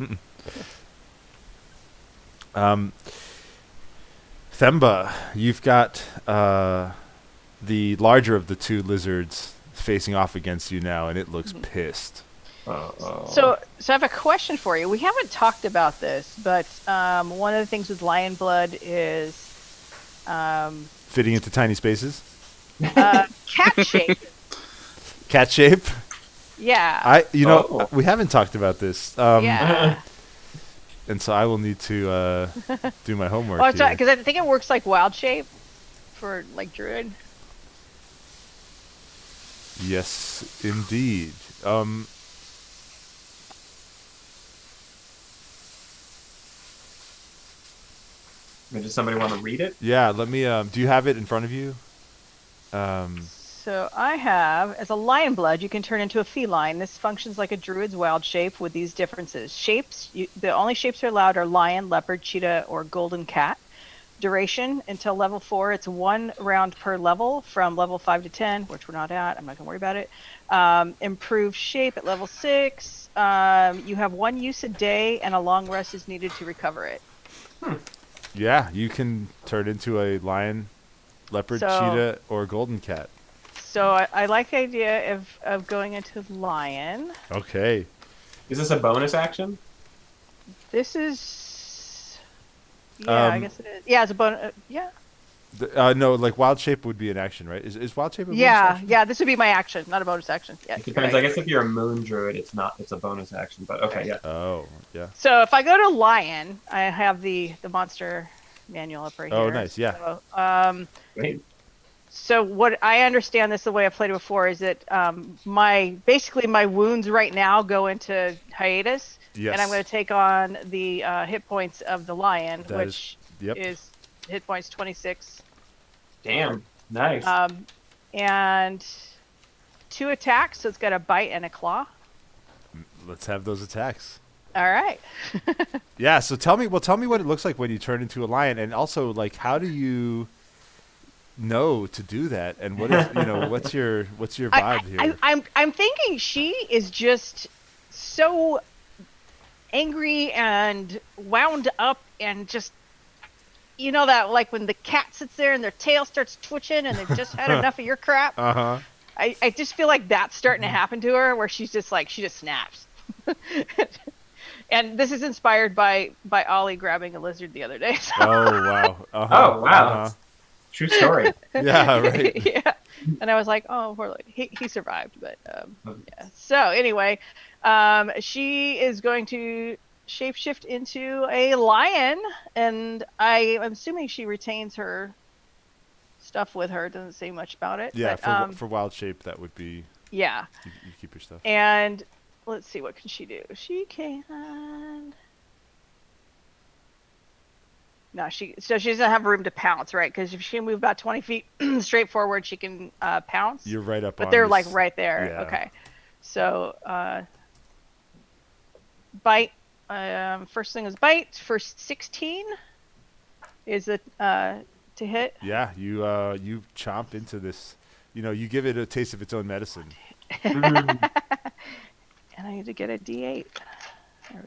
Themba, you've got the larger of the two lizards facing off against you now, and it looks pissed. So I have a question for you. We haven't talked about this, but one of the things with lion blood is Fitting into tiny spaces. cat shape. Cat shape. Yeah. We haven't talked about this. Yeah. And so I will need to do my homework. Oh, here. because I think it works like wild shape for like druid. Yes, indeed. Does somebody want to read it? Yeah, let me. Do you have it in front of you? Um, So I have, as a lion blood, you can turn into a feline. This functions like a druid's wild shape with these differences. Shapes, the only shapes are allowed are lion, leopard, cheetah, or golden cat. Duration, until level 4, it's 1 round per level from level 5 to 10, which we're not at. I'm not going to worry about it. Improved shape at level 6. You have 1 use a day, and a long rest is needed to recover it. yeah, you can turn into a lion, leopard, cheetah, or golden cat. So I like the idea of going into lion. Okay. Is this a bonus action? This is, yeah, I guess it is. Yeah, it's a bonus. Yeah. No, like wild shape would be an action, right? Is wild shape a bonus Yeah, action? yeah. This would be my action, not a bonus action. Yeah. It depends. I guess if you're a moon druid, it's not. It's a bonus action. But okay, yeah. Oh, yeah. So if I go to lion, I have the monster manual up right here. Oh, nice. Yeah. So, Great. so what I understand this the way I've played it before is that basically my wounds right now go into hiatus, Yes. and I'm going to take on the hit points of the lion, That which Yep. is hit points 26. Damn. Nice. And 2 attacks, so it's got a bite and a claw. Let's have those attacks. All right. Yeah. So tell me what it looks like when you turn into a lion, and also like how do you know to do that, and what is what's your vibe here? I'm thinking she is just so angry and wound up and just that like when the cat sits there and their tail starts twitching and they've just had enough of your crap. Uh-huh. I just feel like that's starting to happen to her where she's just like she just snaps. And this is inspired by Ollie grabbing a lizard the other day. So. Oh wow. Uh-huh. Oh wow. Uh-huh. True story. Yeah, right. Yeah. And I was like, oh, poor he survived, but yeah. So anyway, she is going to shapeshift into a lion, and I'm assuming she retains her stuff with her. It doesn't say much about it. Yeah, but, for wild shape that would be yeah. you keep your stuff. And let's see, what can she do? She can. No, she doesn't have room to pounce, right? Because if she can move about 20 feet straight forward, she can pounce. You're right up on but they're this- like right there. Yeah. Okay. So bite. First thing is bite for 16. Is it to hit? Yeah, you chomp into this. You give it a taste of its own medicine. And I need to get a D8. There we go.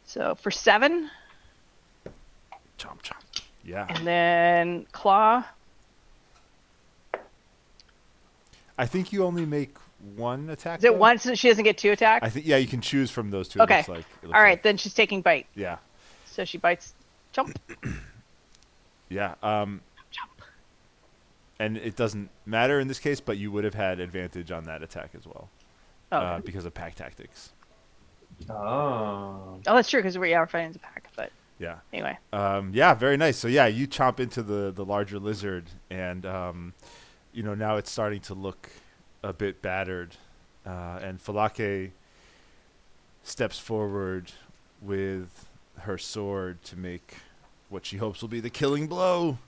So for 7, Chomp chomp. Yeah. and then claw. I think you only make one attack. Is it though? one so she doesn't get 2 attacks? I think you can choose from those two. Okay. It looks All right, like. then she's taking bite. Yeah. So she bites. Jump. Yeah. Jump. And it doesn't matter in this case, but you would have had advantage on that attack as well, Oh, because of pack tactics. Oh. that's true because we're fighting as a pack. But Yeah. anyway. Yeah, very nice. So yeah, you chomp into the larger lizard, and now it's starting to look a bit battered, and Falake steps forward with her sword to make what she hopes will be the killing blow.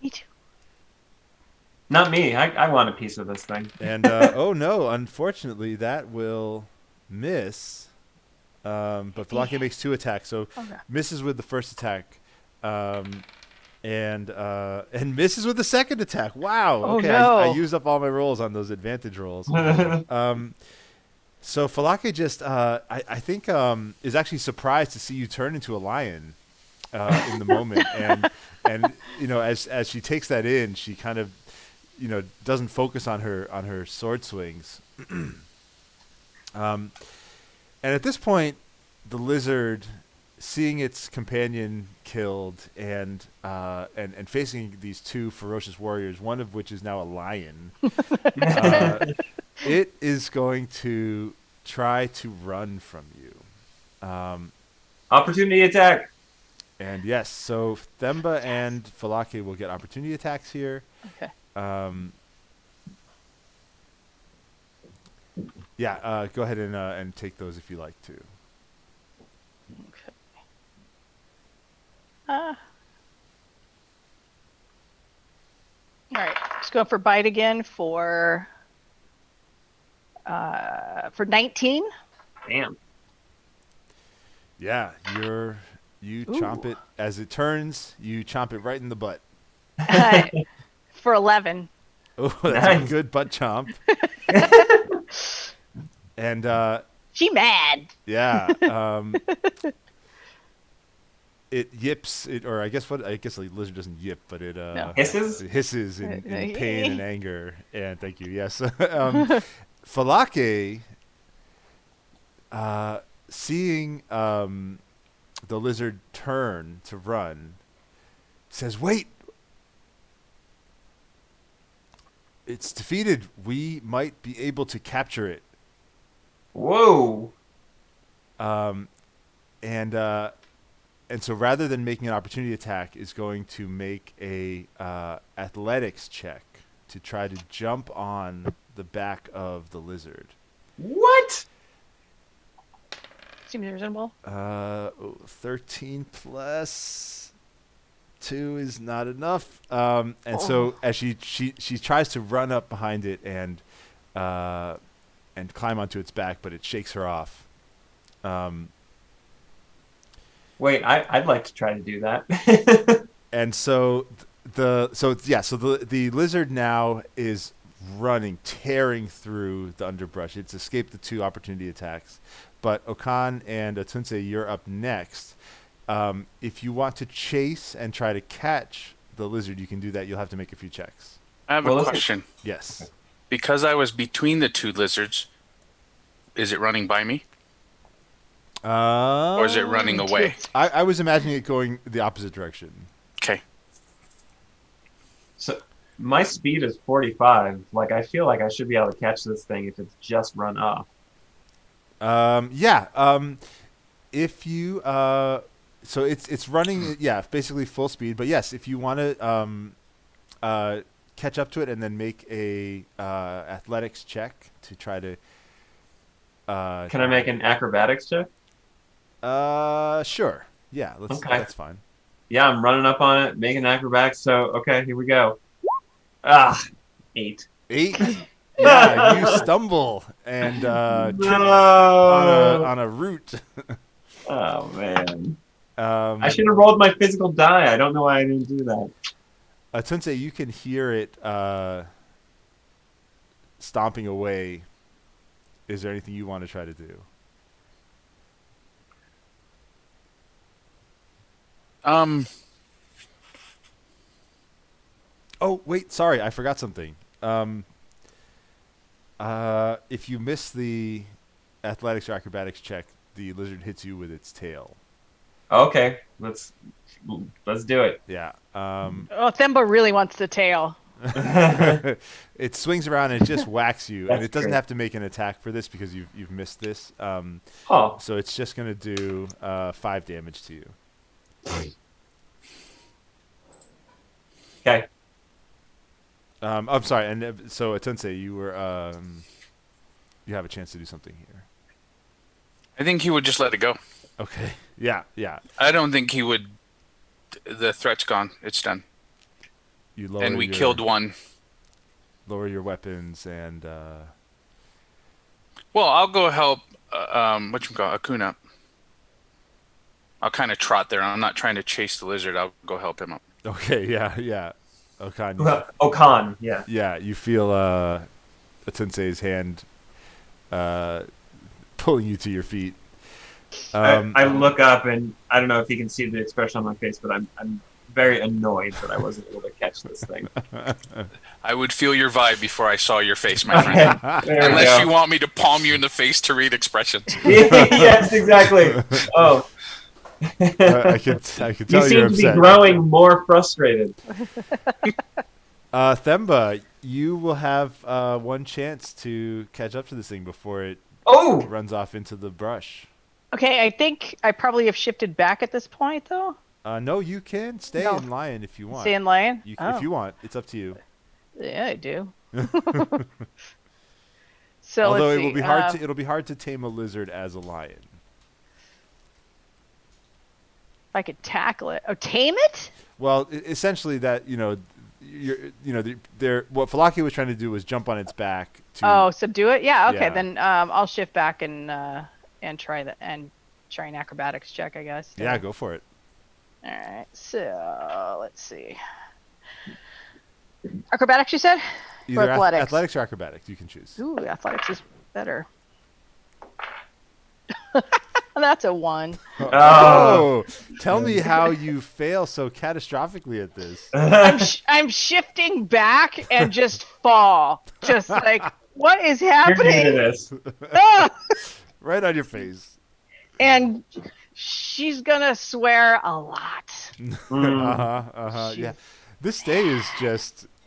Me too. Not me. I want a piece of this thing. And oh no, unfortunately that will miss. But Falake makes 2 attacks, so Okay. misses with the first attack, and misses with the second attack. Wow. Oh, Okay, no. I used up all my rolls on those advantage rolls. So Falake just, I think, is actually surprised to see you turn into a lion in the moment, and as she takes that in, she kind of, doesn't focus on her sword swings. And at this point, the lizard, seeing its companion killed and facing these 2 ferocious warriors, one of which is now a lion, it is going to try to run from you. Opportunity attack. And yes, so Themba and Falake will get opportunity attacks here. Okay. Go ahead and take those if you like to. Okay. All right. Let's go for bite again for 19. Damn. Yeah, you chomp it as it turns. You chomp it right in the butt. For 11. Oh, that's Nice. a good butt chomp. And She mad. yeah, it yips. Or I guess the lizard doesn't yip, but it Hisses? it hisses in pain and anger. And thank you. Yes, Falake, seeing the lizard turn to run, says, "Wait! It's defeated. We might be able to capture it." Whoa. And so rather than making an opportunity attack, is going to make a athletics check to try to jump on the back of the lizard. What? Seems reasonable. 13 plus 2 is not enough. So as she tries to run up behind it and climb onto its back, but it shakes her off. Wait, I'd like to try to do that. And so the lizard now is running, tearing through the underbrush. It's escaped the 2 opportunity attacks. But Okan and Atunse, you're up next. If you want to chase and try to catch the lizard, you can do that. You'll have to make a few checks. I have a question. Yes. Because I was between the 2 lizards, is it running by me? Or is it running away? I was imagining it going the opposite direction. Okay. So my speed is 45. Like, I feel like I should be able to catch this thing if it's just run off. If you so it's running, basically full speed. But yes, if you want to catch up to it and then make a athletics check to try to. Can I make an acrobatics check? Sure. Yeah, Okay. That's fine. Yeah, I'm running up on it, making acrobatics. So okay, here we go. 8. 8. Yeah, you stumble and trip on a root. Oh man. I should have rolled my physical die. I don't know why I didn't do that. Atunse, you can hear it stomping away. Is there anything you want to try to do? Oh, wait, sorry, I forgot something. If you miss the athletics or acrobatics check, the lizard hits you with its tail. Okay, let's do it. Yeah. Themba really wants the tail. It swings around and it just whacks you, and That's it doesn't great. have to make an attack for this because you've missed this. Oh, So it's just gonna do 5 damage to you. okay. I'm sorry, and so Atunse, you were you have a chance to do something here. I think he would just let it go. Okay. Yeah. I don't think he would. The threat's gone. It's done. You lower And we killed one. Lower your weapons and. Well, I'll go help. Akuna. I'll kind of trot there. I'm not trying to chase the lizard. I'll go help him up. Okay. Yeah. Okan. Okan, yeah. Yeah. You feel Atunse's hand pulling you to your feet. I look up and I don't know if you can see the expression on my face, but I'm very annoyed that I wasn't able to catch this thing. I would feel your vibe before I saw your face, my friend. There we Unless go. you want me to palm you in the face to read expressions. Yes, exactly. Oh, I could tell you you're seem to be upset. growing more frustrated. Themba, you will have one chance to catch up to this thing before it Oh, runs off into the brush. Okay, I think I probably have shifted back at this point, though. No, you can stay No. in lion if you want. Stay in lion? If you want, it's up to you. Yeah, I do. So Although let's it see. will be hard to it'll be hard to tame a lizard as a lion. If I could tackle it. Oh, tame it? Well, essentially that what Falaki was trying to do was jump on its back to. Oh, subdue it? Yeah, okay. Yeah. Then I'll shift back and try an acrobatics check, I guess. Yeah, go for it. All right. So let's see. Acrobatics, you said? Or Either athletics? athletics or acrobatics, you can choose. Ooh, athletics is better. That's a 1. Oh, tell me how you fail so catastrophically at this. I'm shifting back and just fall. Just like, what is You're new to happening? this. Ah! Right on your face. And she's gonna swear a lot. Yeah. This day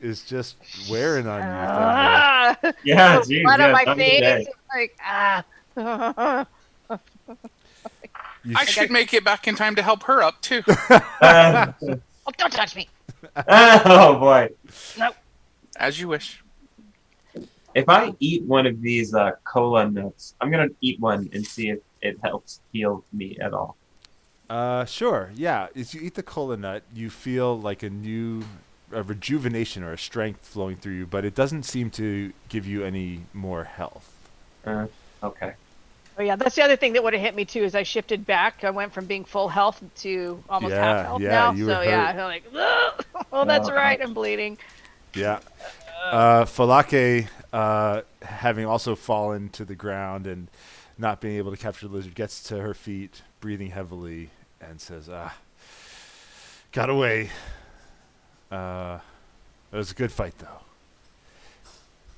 is just wearing on you. Thunder. Ah! Yeah, The geez, blood yeah, on my not a good face. day. It's like, ah. You I should make it back in time to help her up too. Oh, don't touch me. Oh boy! Nope. As you wish. If I eat one of these cola nuts, I'm gonna eat one and see if it helps heal me at all. Sure. Yeah. As you eat the cola nut, you feel like a rejuvenation or a strength flowing through you, but it doesn't seem to give you any more health. Okay. Oh yeah, that's the other thing that would have hit me too. Is I shifted back. I went from being full health to almost half health now. you were So yeah, hurt. I'm like, ugh. Oh, that's right. I'm bleeding. Yeah. Falake, having also fallen to the ground and not being able to capture the lizard, gets to her feet, breathing heavily, and says, got away. It was a good fight, though.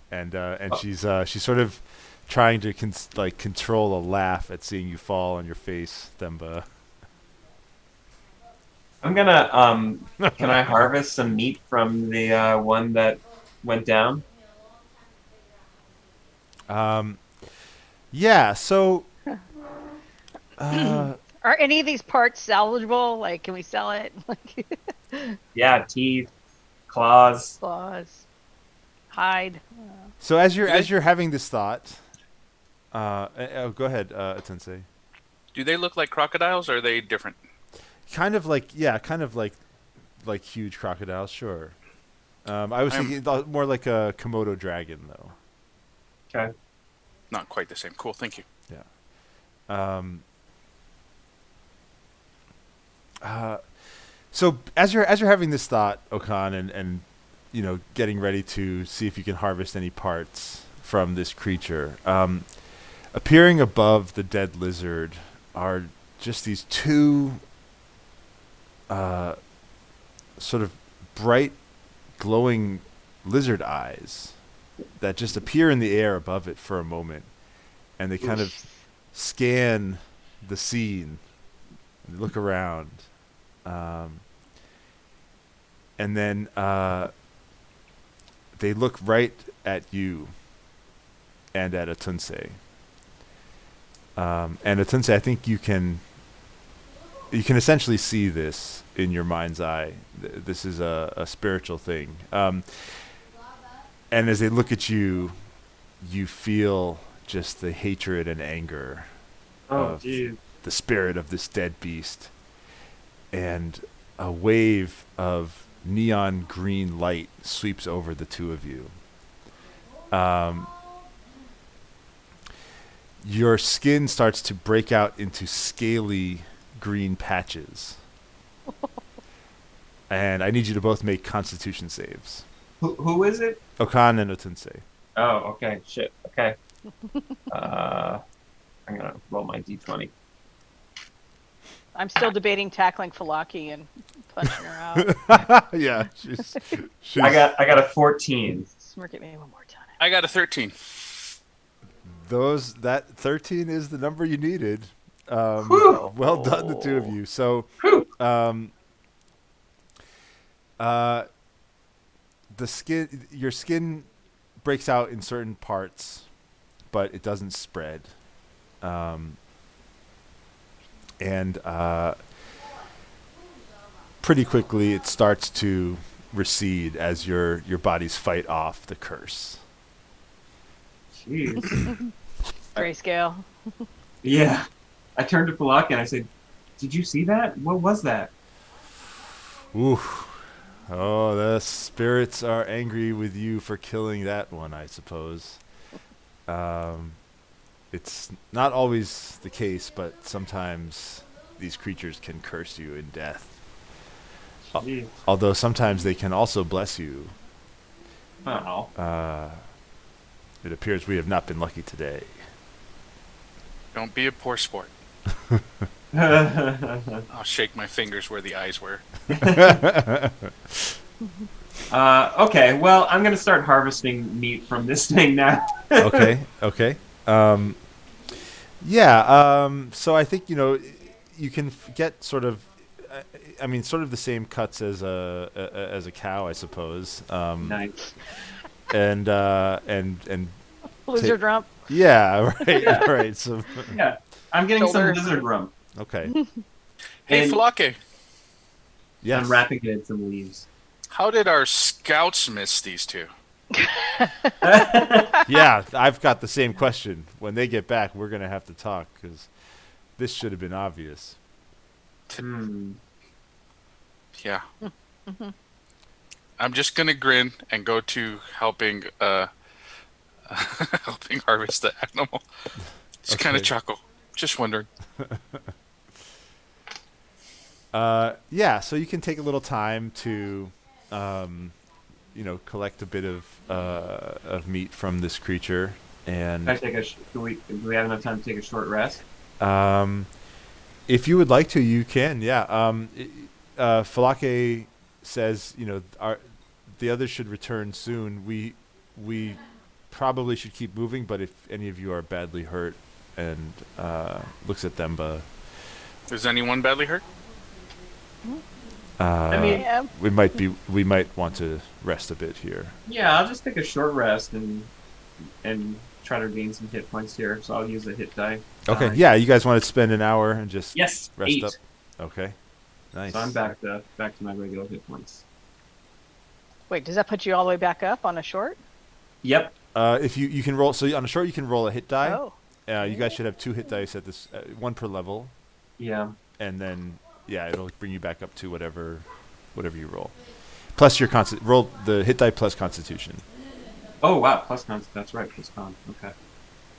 And she's sort of trying to control a laugh at seeing you fall on your face, Themba. I'm gonna can I harvest some meat from the one that went down? Yeah. So. Are any of these parts salvageable? Like, can we sell it? Like, Yeah, teeth, claws. claws, hide. So as you're having this thought, go ahead, Tensei. Do they look like crocodiles or are they different? Kind of like huge crocodiles, sure. I was thinking more like a Komodo dragon, though. Okay. Not quite the same. Cool, thank you. Yeah. So as you're having this thought, Okan, and getting ready to see if you can harvest any parts from this creature, appearing above the dead lizard are just these two sort of bright, glowing lizard eyes that just appear in the air above it for a moment, and they kind of scan the scene, and look around, and then they look right at you and at Atunse. And Atunse, I think you can essentially see this in your mind's eye. This is a spiritual thing. And as they look at you, you feel just the hatred and anger of geez. the spirit of this dead beast. And a wave of neon green light sweeps over the two of you. Your skin starts to break out into scaly green patches. And I need you to both make Constitution saves. Who is it? Okan and Otunse. Oh, okay. Shit. Okay. I'm gonna roll my d20. I'm still debating tackling Falaki and punching her out. Yeah, she's I got a 14. Smirk at me one more time. I got a 13. that 13 is the number you needed. Whew. Well done, the two of you. So, Whew. your skin breaks out in certain parts, but it doesn't spread. pretty quickly it starts to recede as your bodies fight off the curse. Jeez. Grayscale. Yeah. I turned to Palak and I said, "Did you see that? What was that?" Ooh. Oh, the spirits are angry with you for killing that one, I suppose. It's not always the case, but sometimes these creatures can curse you in death. Jeez. Although sometimes they can also bless you. Oh. It appears we have not been lucky today. Don't be a poor sport. I'll shake my fingers where the eyes were. Okay, well, I'm going to start harvesting meat from this thing now. Okay. So I think, you can get sort of, sort of the same cuts as a cow, I suppose. Nice. And Lizard rump. yeah, right, Yeah. right. So Yeah, I'm getting Shoulder. some lizard rump. okay. Hey, And- Falake, Yes. I'm wrapping it in some leaves. how did our scouts miss these two? Yeah, I've got the same question. When they get back, we're gonna have to talk because this should have been obvious. Hmm. Yeah. I'm just gonna grin and go to helping helping harvest the animal. Just kind of Okay. chuckle. Just wondering. So you can take a little time to, collect a bit of meat from this creature, and Can I take a? Do we have enough time to take a short rest? if you would like to, you can. Yeah. Falake says, the others should return soon. We probably should keep moving, but if any of you are badly hurt, and looks at Themba, Is anyone badly hurt? I mean, Yeah. we might want to rest a bit here. Yeah, I'll just take a short rest and try to gain some hit points here. So I'll use a hit die. Okay. Yeah, you guys want to spend an hour and just Yes, rest 8. up? Okay. Nice. So I'm back to my regular hit points. Wait, does that put you all the way back up on a short? Yep. If you can roll, so on a short you can roll a hit die. Oh. You guys should have 2 hit dice at this, one per level, Yeah. and then it'll bring you back up to whatever you roll. Plus your roll the hit die plus Constitution. Oh wow, plus con. That's right, plus con. Okay.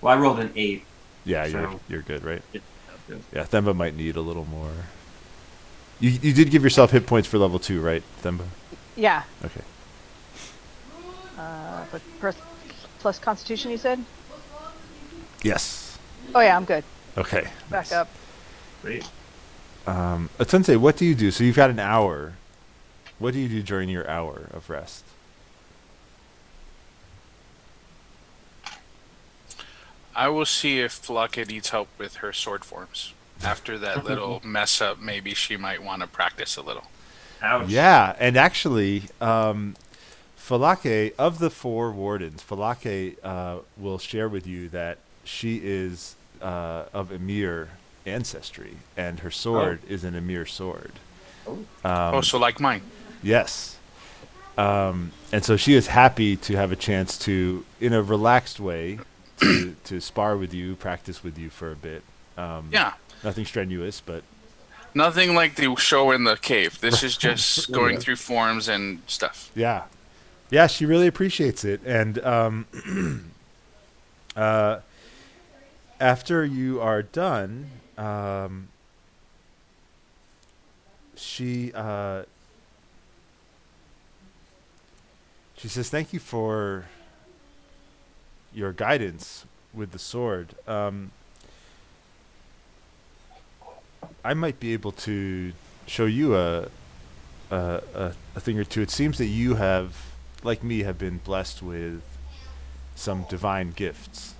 Well, I rolled an 8. Yeah, So- you're good, right? Yeah, that's good. Yeah, Themba might need a little more. You did give yourself hit points for level 2, right, Themba? Yeah. Okay. But plus Constitution, you said? Yes. Oh yeah, I'm good. Okay. Back nice. up. Great. Sensei, what do you do? So you've got an hour. What do you do during your hour of rest? I will see if Falake needs help with her sword forms. After that little mess up, maybe she might want to practice a little. Ouch. Yeah, and actually, Falake, of the 4 wardens, Falake will share with you that she is of Emir ancestry, and her sword is an Emir sword. Oh. So like mine. Yes. And so she is happy to have a chance to, in a relaxed way, to spar with you, practice with you for a bit. Yeah. Nothing strenuous, but Nothing like the show in the cave. This is just going through forms and stuff. yeah. Yeah, she really appreciates it. And after you are done, she says, "Thank you for your guidance with the sword. I might be able to show you a thing or two. It seems that you have, like me, have been blessed with some divine gifts."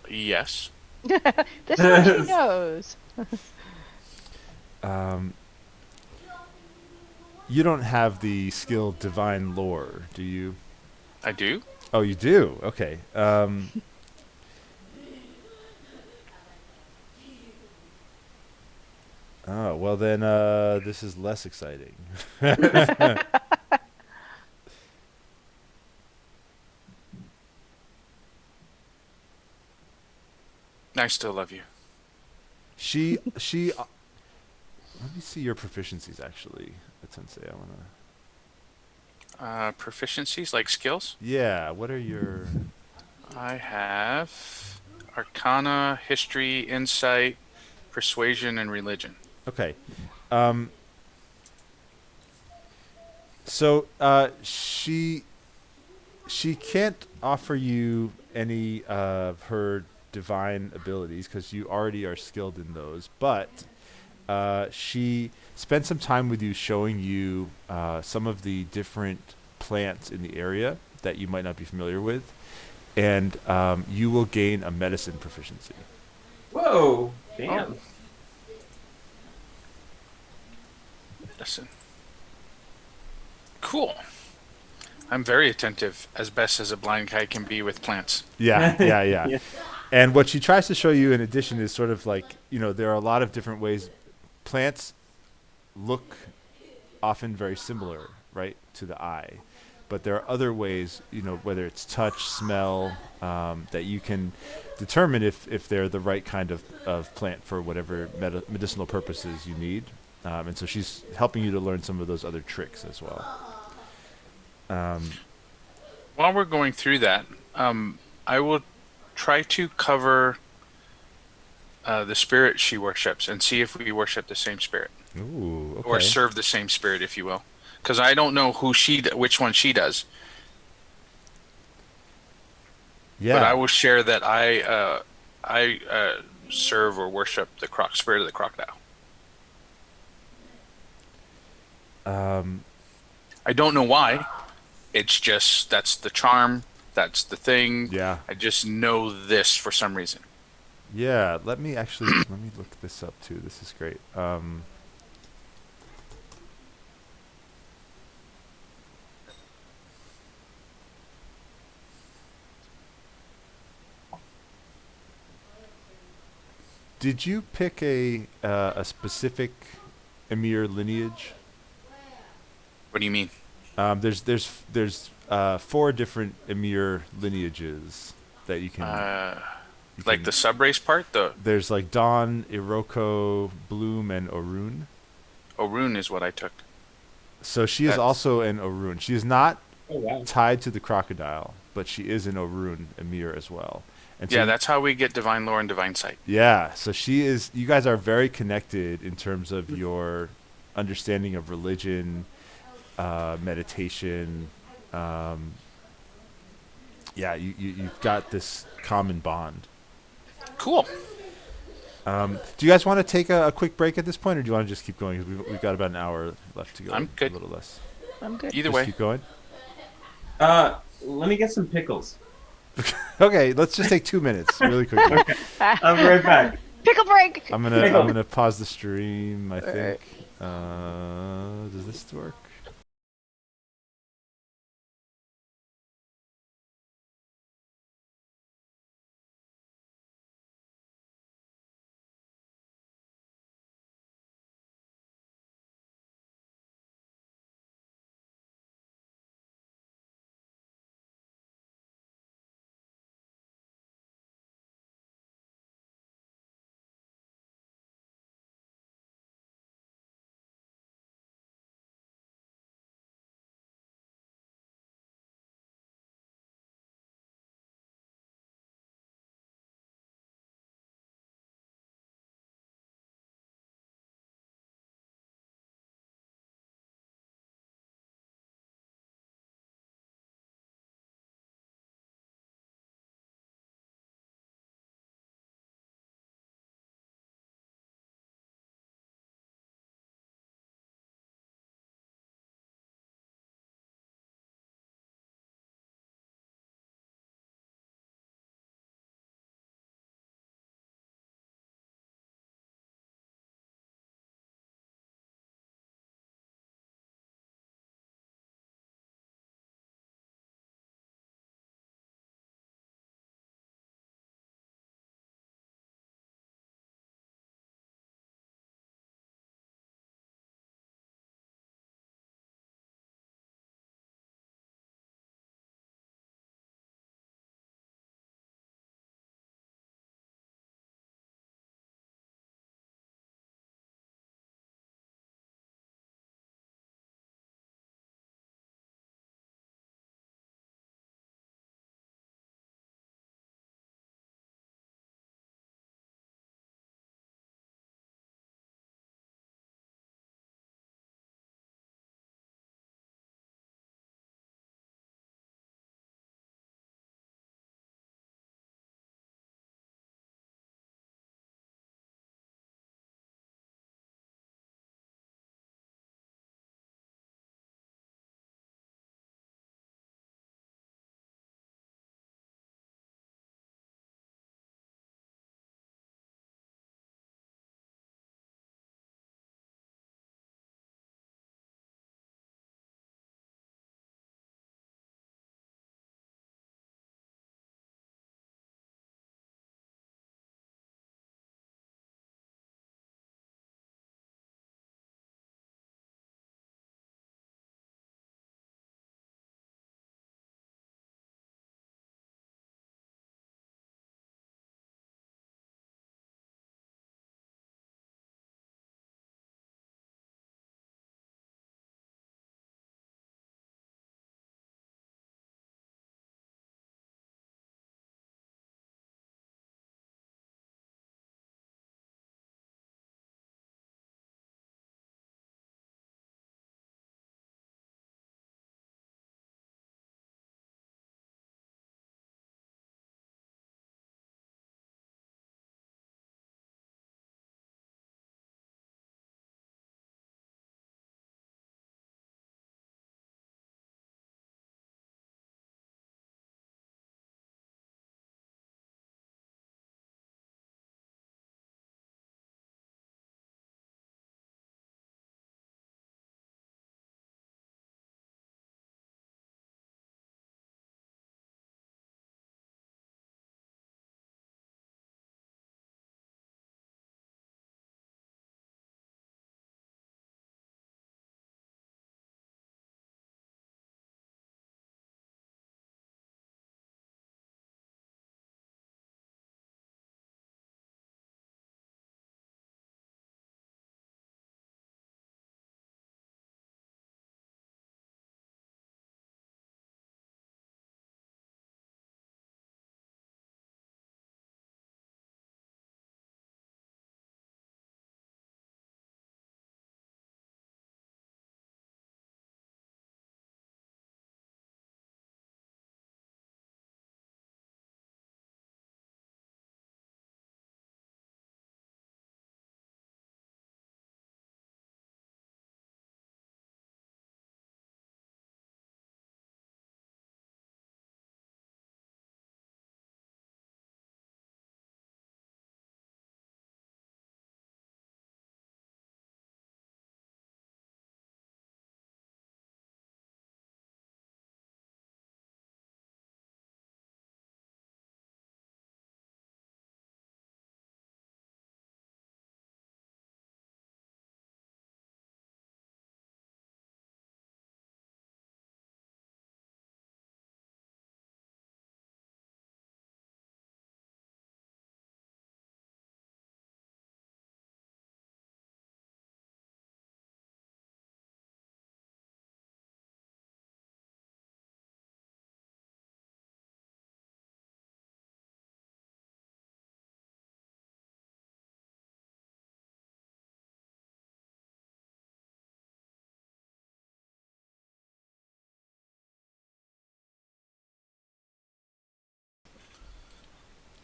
Yes. This one she knows. You don't have the skill divine lore, do you? I do. Oh, you do? Okay. Oh, well then, this is less exciting. I still love you. She. Let me see your proficiencies actually. Sensei, I wanna. Proficiencies like skills. Yeah. What are your? I have Arcana, History, Insight, Persuasion, and Religion. Okay. Um. So, she can't offer you any of her divine abilities because you already are skilled in those. But she spent some time with you, showing you some of the different plants in the area that you might not be familiar with, and you will gain a medicine proficiency. Whoa, Oh, damn. listen. Cool. I'm very attentive, as best as a blind guy can be with plants. Yeah, yeah, yeah. Yeah. And what she tries to show you in addition is sort of like, there are a lot of different ways plants look often very similar, right, to the eye. But there are other ways, whether it's touch, smell, that you can determine if they're the right kind of plant for whatever medicinal purposes you need. And so she's helping you to learn some of those other tricks as well. While we're going through that, I will try to cover the spirit she worships and see if we worship the same spirit Ooh, or okay. serve the same spirit, if you will. Because I don't know which one she does, but I Yeah. will share that I serve or worship the spirit of the crocodile. Um, I don't know why. It's just that's the charm. That's the thing. yeah. I just know this for some reason. Yeah. Let me look this up too. This is great. Did you pick a specific Emir lineage? What do you mean? There's four different Emir lineages that you can Uh, you like the can. subrace part, the There's like Dawn, Iroko, Bloom, and Orun. Orun is what I took. So she is That's also an Orun. She is not Oh wow. tied to the crocodile, but she is an Orun Emir as well. And so yeah, that's how we get divine lore and divine sight. yeah, so she is. You guys are very connected in terms of your understanding of religion, meditation. Um, yeah, you've got this common bond. Cool. Do you guys want to take a quick break at this point, or do you want to just keep going? 'Cause we've got about an hour left to go, I'm a good. little less. I'm good. Either Just way. keep going. Let me get some pickles. Okay, let's just take 2 minutes, really quickly. Okay, I'll be right back. Pickle break. I'm gonna pause the stream. I All think. right. Does this work?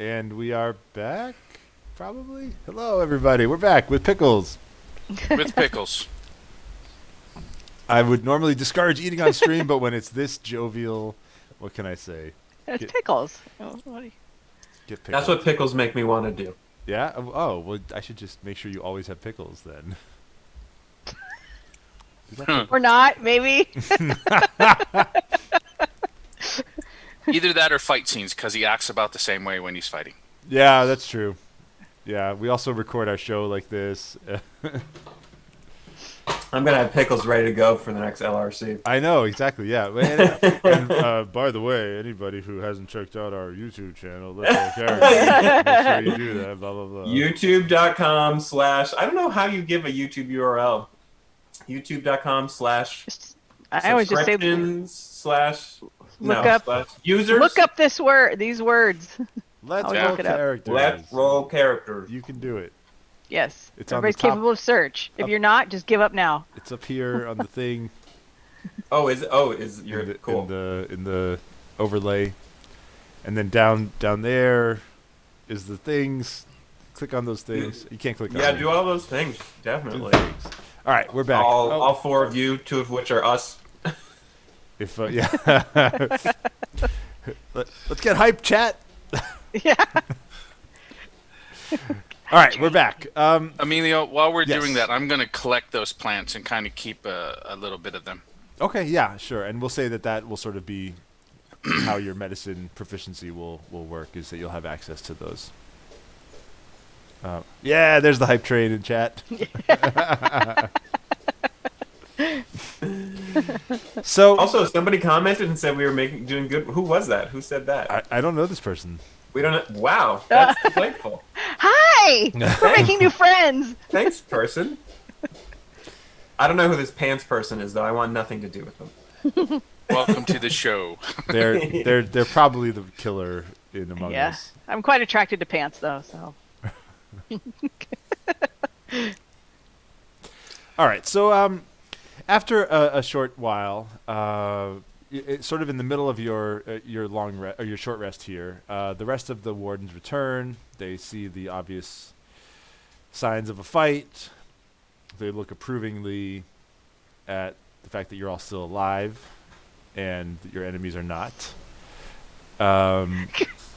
And we are back, probably. Hello, everybody. We're back with Pickles. With pickles. I would normally discourage eating on stream, but when it's this jovial, what can I say? It's pickles. Oh, Get pickles. That's what pickles make me want to do. Yeah? Oh, well, I should just make sure you always have pickles then. or not, maybe. Either that or fight scenes, because he acts about the same way when he's fighting. Yeah, that's true. Yeah, we also record our show like this. I'm gonna have pickles ready to go for the next LRC. I know, exactly, yeah. And by the way, anybody who hasn't checked out our YouTube channel, let's make sure you do that, blah, blah, blah. YouTube.com/ I don't know how you give a YouTube URL. YouTube.com/ I always just say subscriptions / look up users. Look up these words. Let's I'll roll look it up. characters. Let's roll characters. You can do it. Yes. It's on the Everybody's top- capable of search. If you're not, just give up now. It's up here on the thing. Is you're in the, cool. in the overlay, and then down there is the things. Click on those things. You can't click on Yeah, them. do all those things. Do Definitely. things. All right, we're back. All four of you, 2 of which are us. If yeah, let's get hype, chat. Yeah. All right, we're back. Emilio, while we're Yes. doing that, I'm going to collect those plants and kind of keep a little bit of them. Okay, yeah, sure, and we'll say that will sort of be how your medicine proficiency will work, is that you'll have access to those. Yeah, there's the hype train in chat. So Also, somebody commented and said we were doing good. Who was that? Who said that? I don't know this person. We don't know. Wow, that's delightful. Hi! We're making new friends. Thanks, person. I don't know who this pants person is, though. I want nothing to do with them. Welcome to the show. They're probably the killer in Among Yeah. Us. I'm quite attracted to pants, though, so. All right, so after a short while, sort of in the middle of your your short rest here, the rest of the wardens return. They see the obvious signs of a fight. They look approvingly at the fact that you're all still alive, and that your enemies are not.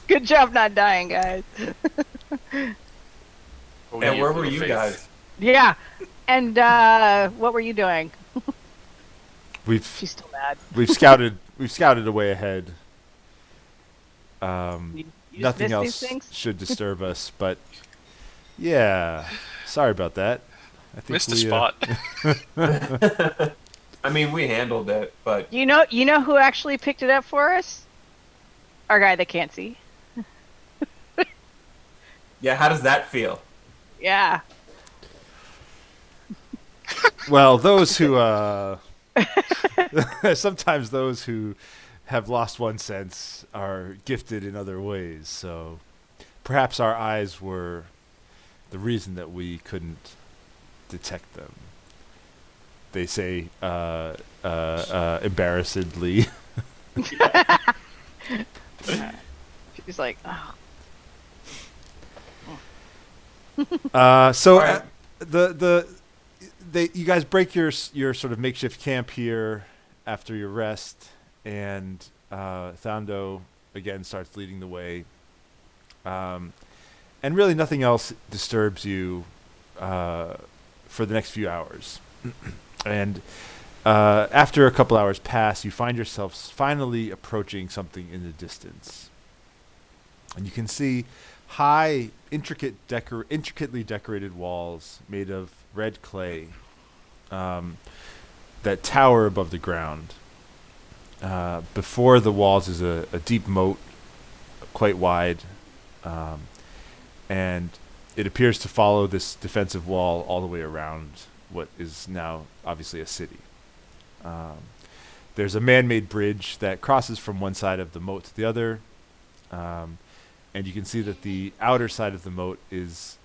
Good job not dying, guys. Oh, And yeah, where were little you faith. guys? Yeah. And what were you doing? She's still mad. We've scouted a way ahead. You just Nothing miss else these things? should disturb us, but yeah, sorry about that. I think Missed a spot. I mean, we handled it, but You know who actually picked it up for us? Our guy that can't see. yeah, how does that feel? Yeah. Well, those who sometimes those who have lost one sense are gifted in other ways. So perhaps our eyes were the reason that we couldn't detect them. They say embarrassedly. She's like, oh. So Alright. you guys break your sort of makeshift camp here after your rest, and Thando again starts leading the way. And really nothing else disturbs you for the next few hours. And after a couple hours pass, you find yourselves finally approaching something in the distance. And you can see high, intricately decorated walls made of red clay that tower above the ground. Before the walls is a deep moat, quite wide, and it appears to follow this defensive wall all the way around what is now obviously a city. There's a man-made bridge that crosses from one side of the moat to the other, and you can see that the outer side of the moat is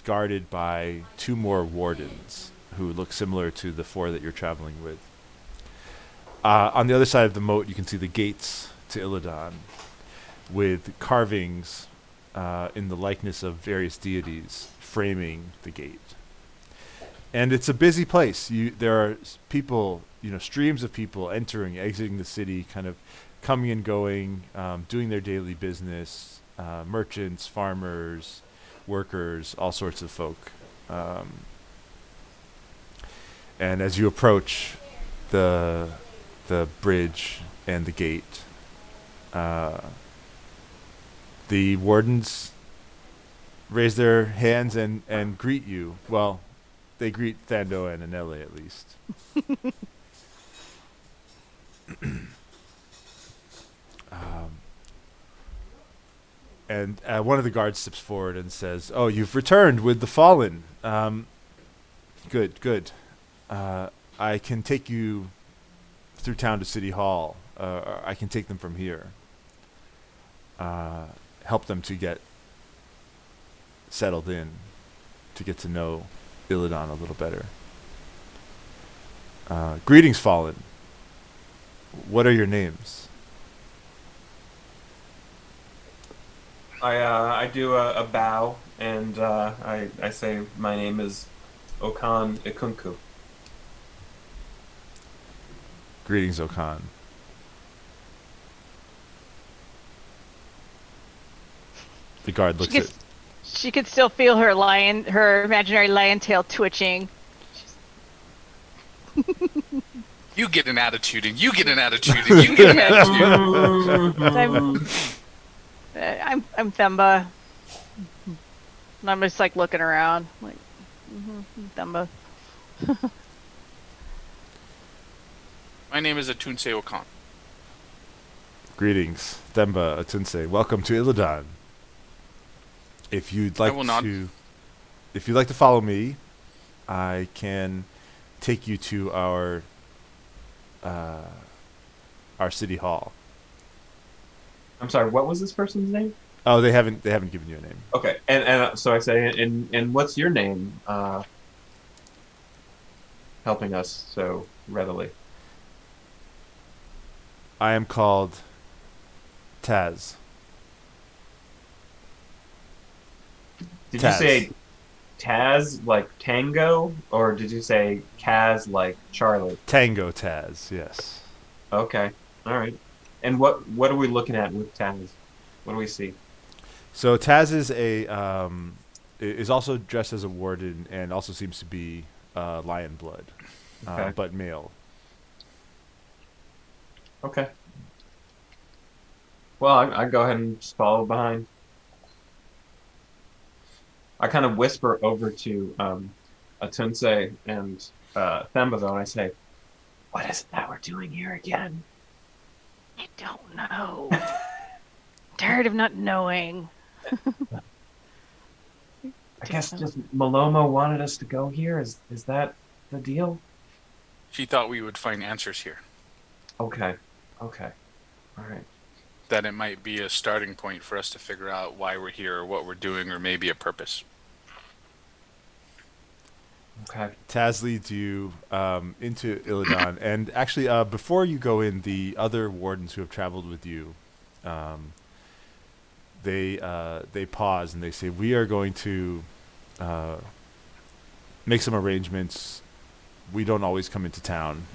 guarded by 2 more wardens who look similar to the 4 that you're traveling with. On the other side of the moat, you can see the gates to Illidan. with carvings in the likeness of various deities framing the gate. And it's a busy place. There are people, streams of people entering, exiting the city, kind of coming and going, doing their daily business, merchants, farmers, workers, all sorts of folk. And as you approach the bridge and the gate, the wardens raise their hands and greet you. Well, they greet Thando and Anele at least. And one of the guards steps forward and says, "Oh, you've returned with the fallen. Good. I can take you through town to City Hall. I can take them from here. Help them to get settled in, to get to know Illidan a little better. Greetings, fallen. What are your names?" I do a bow, and I say my name is Okan Ikunku. Greetings, Okan. The guard looks at... She could still feel her imaginary lion tail twitching. You get an attitude, and you get an attitude, and you get an attitude. I'm Themba. And I'm just like looking around, like, Themba. My name is Atunse Okan. Greetings, Themba Atunse. Welcome to Illidan. If you'd like to follow me, I can take you to our city hall. I'm sorry, what was this person's name? Oh, they haven't given you a name. Okay, and so I say, and what's your name? Helping us so readily. I am called Taz. Did Taz. you say Taz like Tango, or did you say Kaz like Charlie? Tango Taz, yes. Okay, all right. And what are we looking at with Taz? What do we see? So Taz is also dressed as a warden and also seems to be lion blood, Okay. but male. Okay. Well, I go ahead and just follow behind. I kind of whisper over to Atunse and Themba, though, and I say, "What is it that we're doing here again?" I don't know. Tired of not knowing. I guess just Maloma wanted us to go here. Is that the deal? She thought we would find answers here. Okay. All right. That it might be a starting point for us to figure out why we're here or what we're doing or maybe a purpose. Okay. Taz leads you into Illidan, and actually, before you go in, the other wardens who have traveled with you, they pause and they say, "We are going to make some arrangements. We don't always come into town.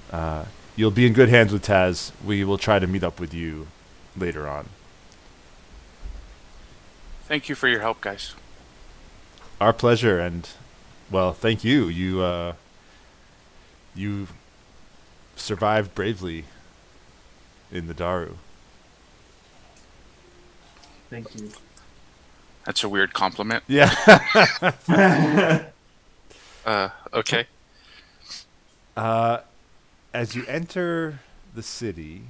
You'll be in good hands with Taz. We will try to meet up with you later on." Thank you for your help, guys. Our pleasure, and well, thank you. You survived bravely in the Daru. Thank you. That's a weird compliment. Yeah. Okay. As you enter the city,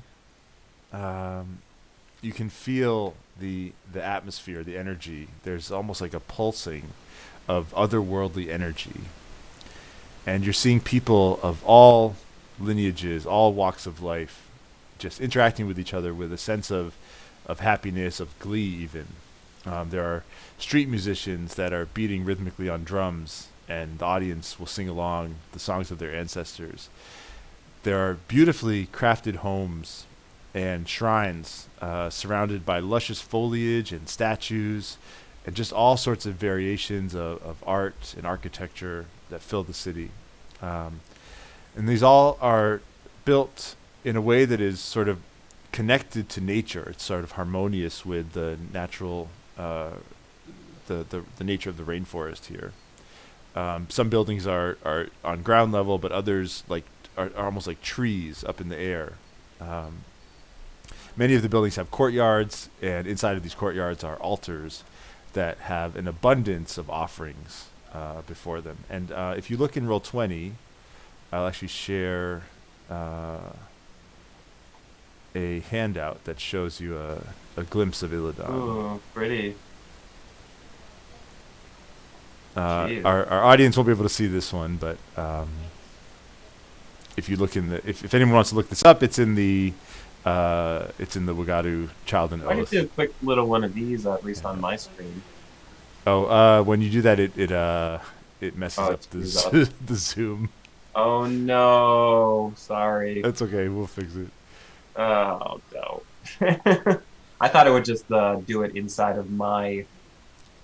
you can feel the atmosphere, the energy. There's almost like a pulsing of otherworldly energy. And you're seeing people of all lineages, all walks of life, just interacting with each other with a sense of happiness, of glee even. There are street musicians that are beating rhythmically on drums, and the audience will sing along the songs of their ancestors. There are beautifully crafted homes and shrines surrounded by luscious foliage and statues and just all sorts of variations of art and architecture that fill the city. And these all are built in a way that is sort of connected to nature. It's sort of harmonious with the natural, the nature of the rainforest here. Some buildings are on ground level, but others are almost like trees up in the air. Many of the buildings have courtyards, and inside of these courtyards are altars that have an abundance of offerings before them. And if you look in Roll20, I'll actually share a handout that shows you a glimpse of Illidan. Ooh, pretty. Our audience won't be able to see this one, but if you look in the if anyone wants to look this up, it's in the Wagadu Child and I can Oath. do a quick little one of these, at least on my screen. Oh, when you do that, it messes up the zoom. Oh no, sorry. That's okay. We'll fix it. Oh no. I thought it would just do it inside of my.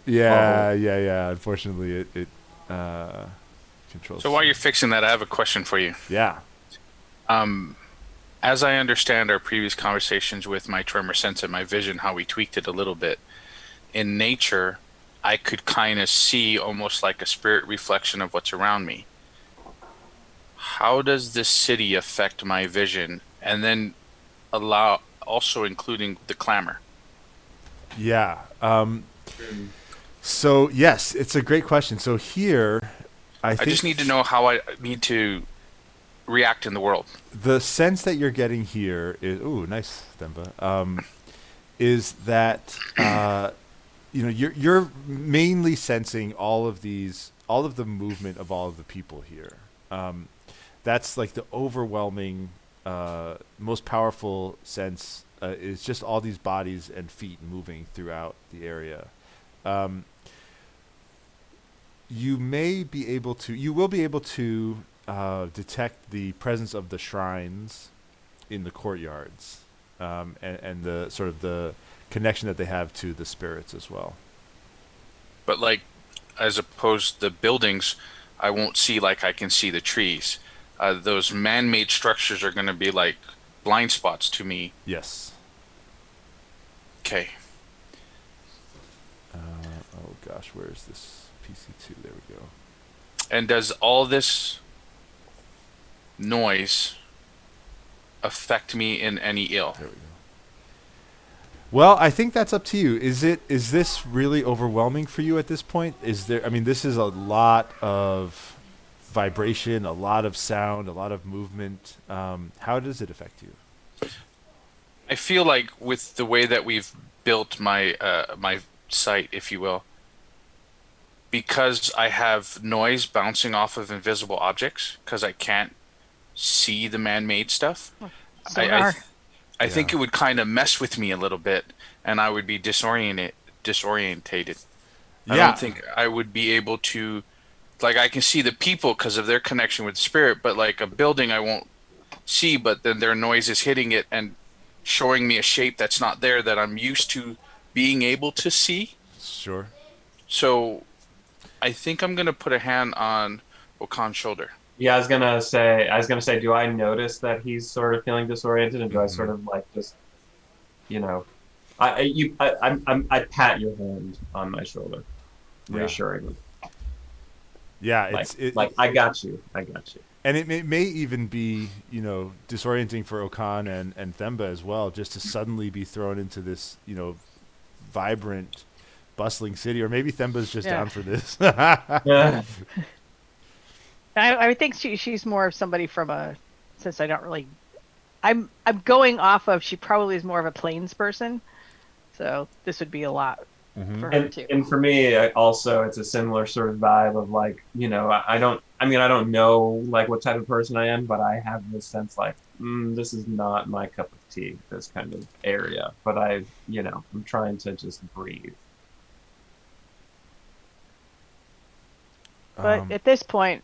Yeah. Unfortunately, it controls. So while you're fixing that, I have a question for you. Yeah. As I understand our previous conversations with my tremor sense and my vision, how we tweaked it a little bit, in nature, I could kind of see almost like a spirit reflection of what's around me. How does this city affect my vision? And then also including the clamor? Yeah. So yes, it's a great question. So here, I just need to know how I need to react in the world. The sense that you're getting here is nice, Themba. Is that you're mainly sensing all of the movement of all of the people here. That's like the overwhelming, most powerful sense is just all these bodies and feet moving throughout the area. You will be able to detect the presence of the shrines in the courtyards, and the sort of the connection that they have to the spirits as well. But like, as opposed to the buildings, I won't see like I can see the trees. Those man-made structures are going to be like blind spots to me. Yes. Okay. Oh gosh, where is this PC2? There we go. And does all this noise affect me in any ill? There we go. Well, I think that's up to you. Is this really overwhelming for you at this point? This is a lot of vibration, a lot of sound, a lot of movement. How does it affect you? I feel like with the way that we've built my my site, if you will, because I have noise bouncing off of invisible objects, because I can't see the man-made stuff. I think it would kind of mess with me a little bit, and I would be disorientated. I don't think I would be able to, like, I can see the people because of their connection with spirit, but like a building I won't see, but then their noise is hitting it and showing me a shape that's not there that I'm used to being able to see. Sure. So I think I'm going to put a hand on Okan's shoulder. Yeah, I was gonna say, do I notice that he's sort of feeling disoriented, and do I sort of like just, I pat your hand on my shoulder, reassuringly. Yeah, like I got you. And it may even be, disorienting for Okan and Themba as well, just to suddenly be thrown into this, vibrant, bustling city. Or maybe Themba's just down for this. Yeah. I think she's more of somebody since I don't really, I'm going off of, she probably is more of a plains person. So this would be a lot for her too. And for me, also, it's a similar sort of vibe of like, I don't know like what type of person I am, but I have this sense like, this is not my cup of tea, this kind of area. But I'm trying to just breathe. But at this point,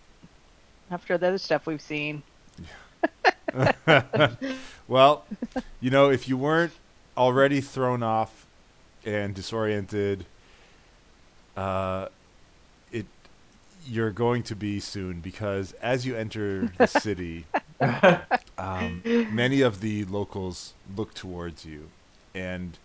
after the other stuff we've seen, Well, if you weren't already thrown off and disoriented, it you're going to be soon, because as you enter the city, many of the locals look towards you, and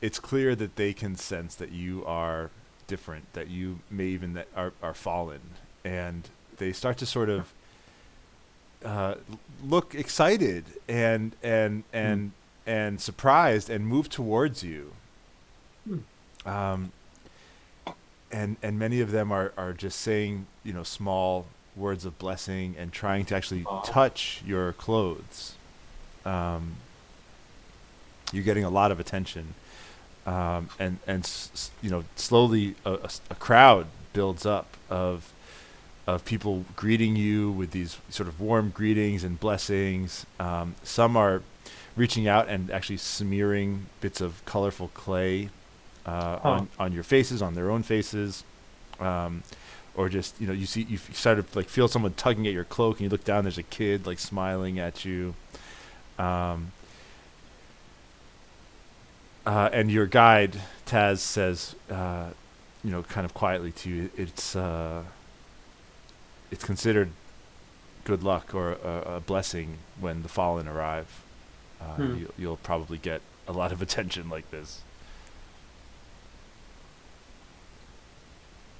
it's clear that they can sense that you are different, that you may even are fallen, and they start to sort of look excited and surprised and move towards you. And many of them are just saying, small words of blessing and trying to actually touch your clothes. You're getting a lot of attention. Slowly a crowd builds up of people greeting you with these sort of warm greetings and blessings. Some are reaching out and actually smearing bits of colorful clay on your faces, on their own faces, or just you start to like feel someone tugging at your cloak, and you look down, there's a kid like smiling at you. And your guide Taz says, kind of quietly to you, it's considered good luck or a blessing when the fallen arrive. You'll probably get a lot of attention like this.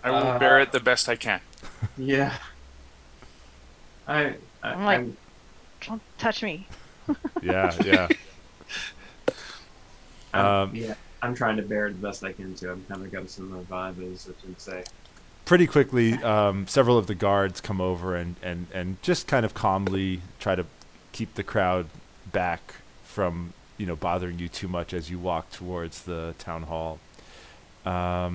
I will bear it the best I can. Yeah. I'm like, don't touch me. Yeah. I'm trying to bear it the best I can too. I'm kind of got a similar vibe as I should say. Pretty quickly, several of the guards come over and just kind of calmly try to keep the crowd back from bothering you too much as you walk towards the town hall. But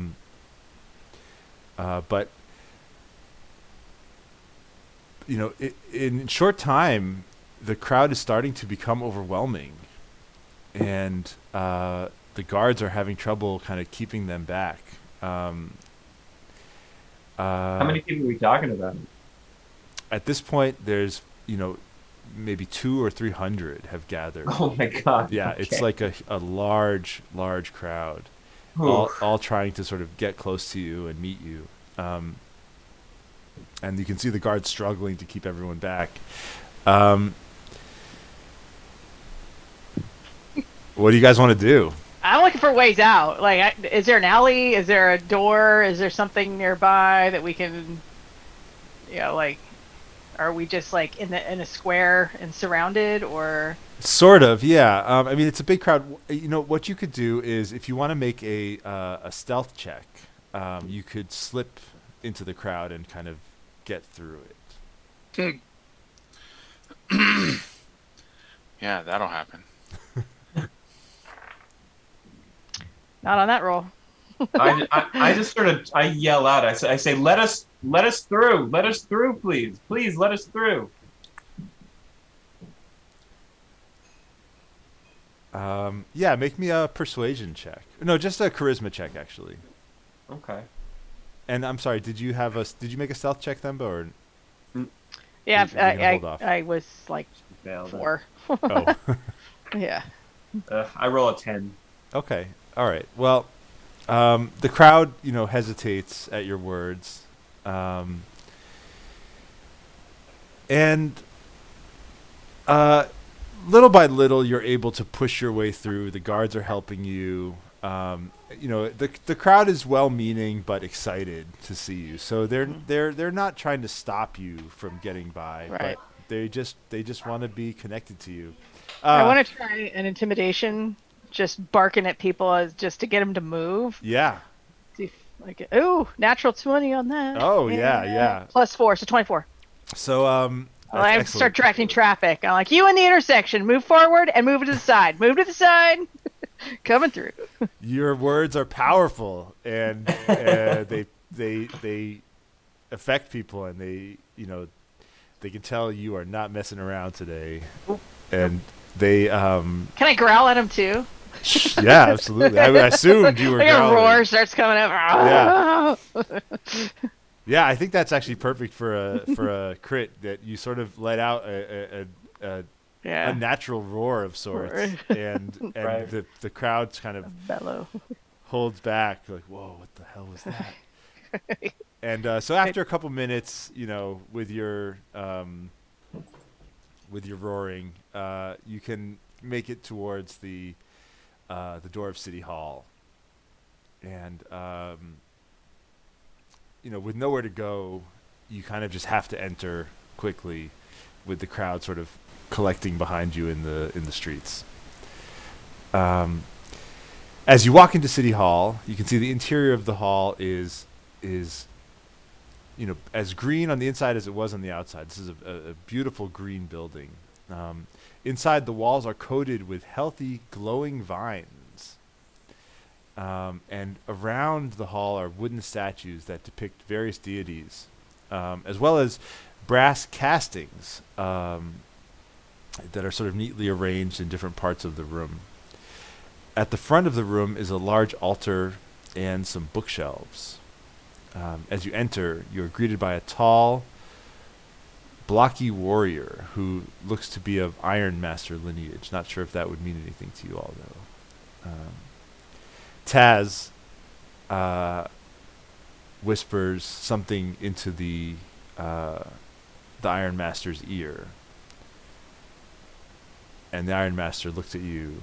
in short time, the crowd is starting to become overwhelming, and the guards are having trouble kind of keeping them back. How many people are we talking about? At this point, there's maybe 200 or 300 have gathered. Oh my god! Yeah, okay. It's like a large crowd, all trying to sort of get close to you and meet you. And you can see the guards struggling to keep everyone back. What do you guys want to do? I'm looking for ways out. Like, is there an alley? Is there a door? Is there something nearby that we can, are we just like in a square and surrounded, or? Sort of, yeah. I mean, it's a big crowd. What you could do is, if you want to make a stealth check, you could slip into the crowd and kind of get through it. Yeah, that'll happen. Not on that roll. I just sort of yell out. I say, let us through, please, let us through. Yeah, make me a persuasion check. No, just a charisma check, actually. Okay. And I'm sorry, did you make a stealth check then, or? Yeah, hold off? I was like Failed 4. Oh. Yeah. I roll a 10. Okay. All right. Well, the crowd, hesitates at your words, and little by little, you're able to push your way through. The guards are helping you. The crowd is well-meaning but excited to see you. So they're not trying to stop you from getting by, right. but they just want to be connected to you. I want to try an intimidation, just barking at people just to get them to move. Yeah. See if, natural 20 on that. Oh, yeah. +4, so 24. So I start directing traffic. I'm like, you in the intersection, move forward and move to the side. Move to the side. Coming through. Your words are powerful, and they affect people, and they can tell you are not messing around today. And they Can I growl at them too? Yeah, absolutely. I assumed you were like growling. A roar starts coming up. Yeah. Yeah, I think that's actually perfect for a crit that you sort of let out a Yeah. natural roar of sorts, Roar. and Right. the crowd kind of A bellow. holds back, like, whoa, what the hell was that? And so after a couple minutes, with your roaring, you can make it towards the door of City Hall, and with nowhere to go, you kind of just have to enter quickly, with the crowd sort of collecting behind you in the streets. As you walk into City Hall, you can see the interior of the hall is as green on the inside as it was on the outside. This is a beautiful green building. Inside, the walls are coated with healthy, glowing vines. And around the hall are wooden statues that depict various deities, as well as brass castings that are sort of neatly arranged in different parts of the room. At the front of the room is a large altar and some bookshelves. As you enter, you're greeted by a tall, blocky warrior who looks to be of Iron Master lineage. Not sure if that would mean anything to you all, though. Taz whispers something into the Iron Master's ear, and the Iron Master looks at you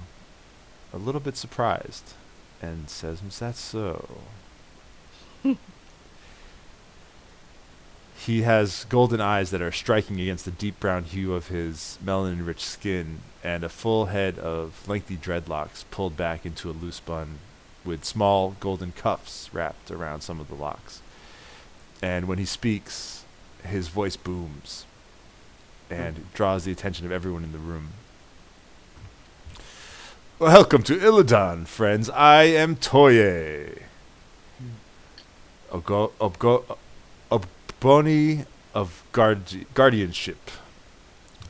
a little bit surprised and says, "Is that so?" He has golden eyes that are striking against the deep brown hue of his melanin-rich skin, and a full head of lengthy dreadlocks pulled back into a loose bun, with small golden cuffs wrapped around some of the locks. And when he speaks, his voice booms and draws the attention of everyone in the room. "Welcome to Illidan, friends. I am Toye, Oboni of guardianship."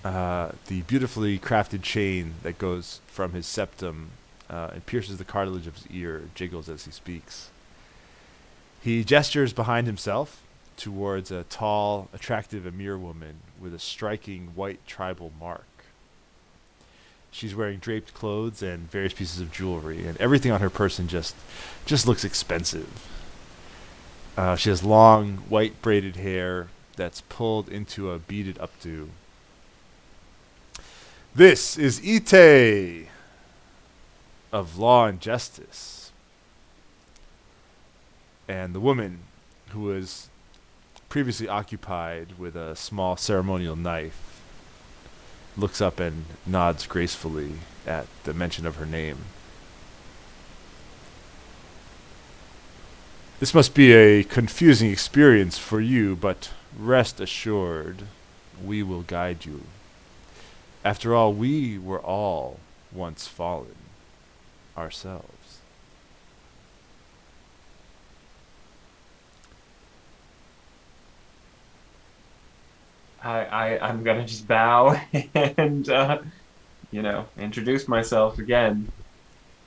The beautifully crafted chain that goes from his septum and pierces the cartilage of his ear jiggles as he speaks. He gestures behind himself towards a tall, attractive Emir woman with a striking white tribal mark. She's wearing draped clothes and various pieces of jewelry, and everything on her person just looks expensive. She has long, white braided hair that's pulled into a beaded updo. "This is Ite of Law and Justice." And the woman, who was previously occupied with a small ceremonial knife, looks up and nods gracefully at the mention of her name. "This must be a confusing experience for you, but rest assured, we will guide you. After all, we were all once fallen ourselves." I'm gonna just bow and introduce myself again.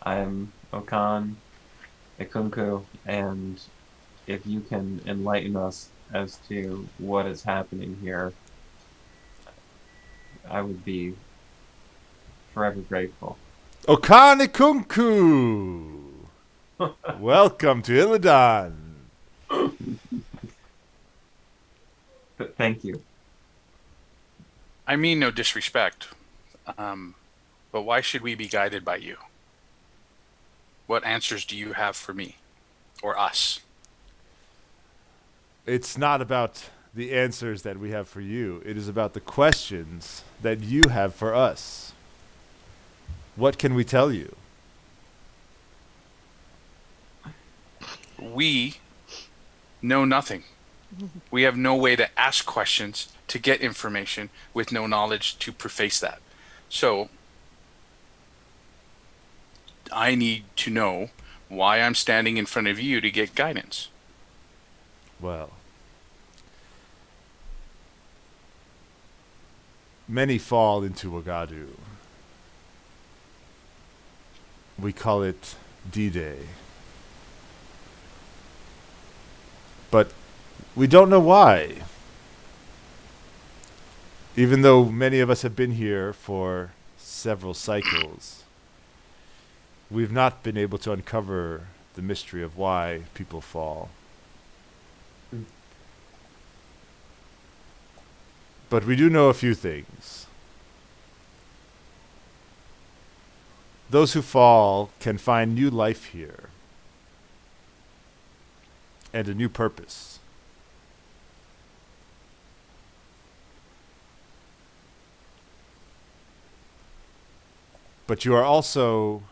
I'm Okan Ekunku, and if you can enlighten us as to what is happening here, I would be forever grateful. Okanikunku! Welcome to Illidan. Thank you. I mean no disrespect, but why should we be guided by you? What answers do you have for me or us? It's not about the answers that we have for you. It is about the questions that you have for us. What can we tell you? We know nothing. We have no way to ask questions, to get information, with no knowledge to preface that. So, I need to know why I'm standing in front of you to get guidance. Well, many fall into Wagadu. We call it D-Day. But We don't know why. Even though many of us have been here for several cycles, we've not been able to uncover the mystery of why people fall. But we do know a few things. Those who fall can find new life here and a new purpose. But you are also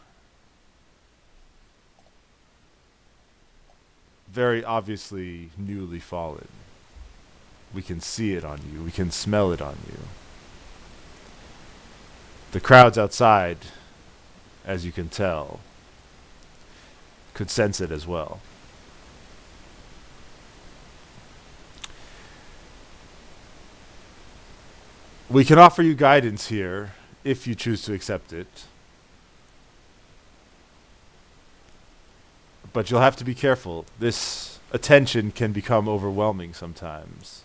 very obviously newly fallen. We can see it on you. We can smell it on you. The crowds outside, as you can tell, could sense it as well. We can offer you guidance here if you choose to accept it. But you'll have to be careful. This attention can become overwhelming sometimes.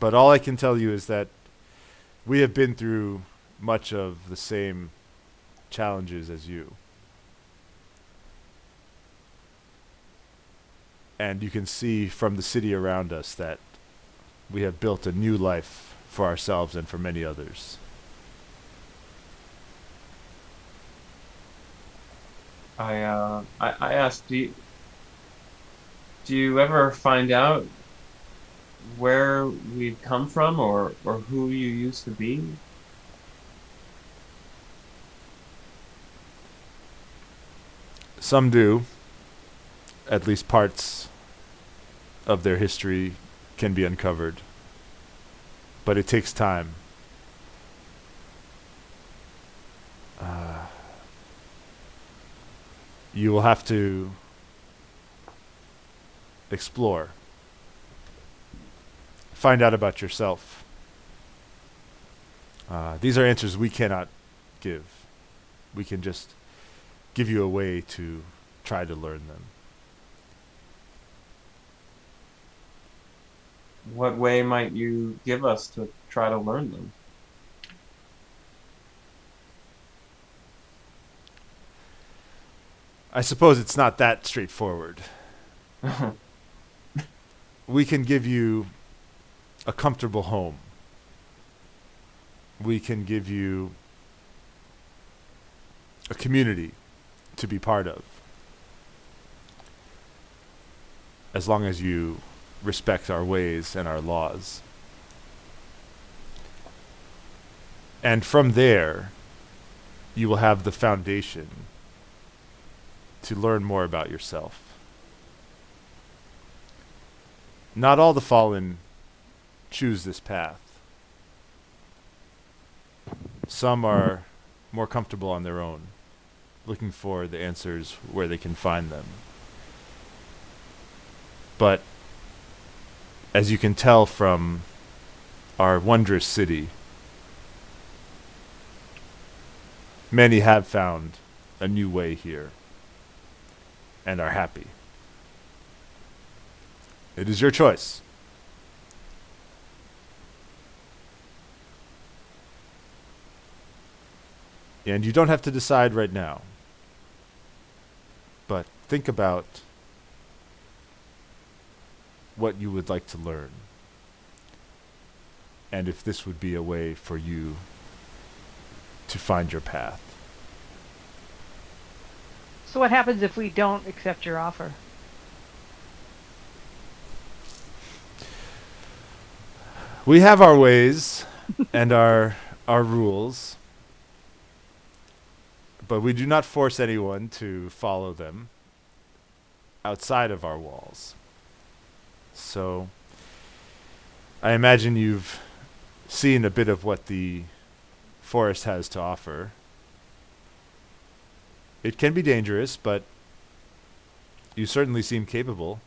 But all I can tell you is that we have been through much of the same challenges as you. And you can see from the city around us that we have built a new life for ourselves and for many others. I asked, do you ever find out where we've come from or who you used to be? Some do. At least parts of their history can be uncovered. But it takes time. You will have to explore. Find out about yourself. These are answers we cannot give. We can just give you a way to try to learn them. What way might you give us to try to learn them? I suppose it's not that straightforward. We can give you a comfortable home. We can give you a community to be part of, as long as you respect our ways and our laws. And from there, you will have the foundation to learn more about yourself. Not all the fallen choose this path. Some are more comfortable on their own, looking for the answers where they can find them. But as you can tell from our wondrous city, many have found a new way here and are happy. It is your choice. And you don't have to decide right now. But think about what you would like to learn. And if this would be a way for you to find your path. So what happens if we don't accept your offer? We have our ways and our rules, but we do not force anyone to follow them outside of our walls. So I imagine you've seen a bit of what the forest has to offer. It can be dangerous, but you certainly seem capable.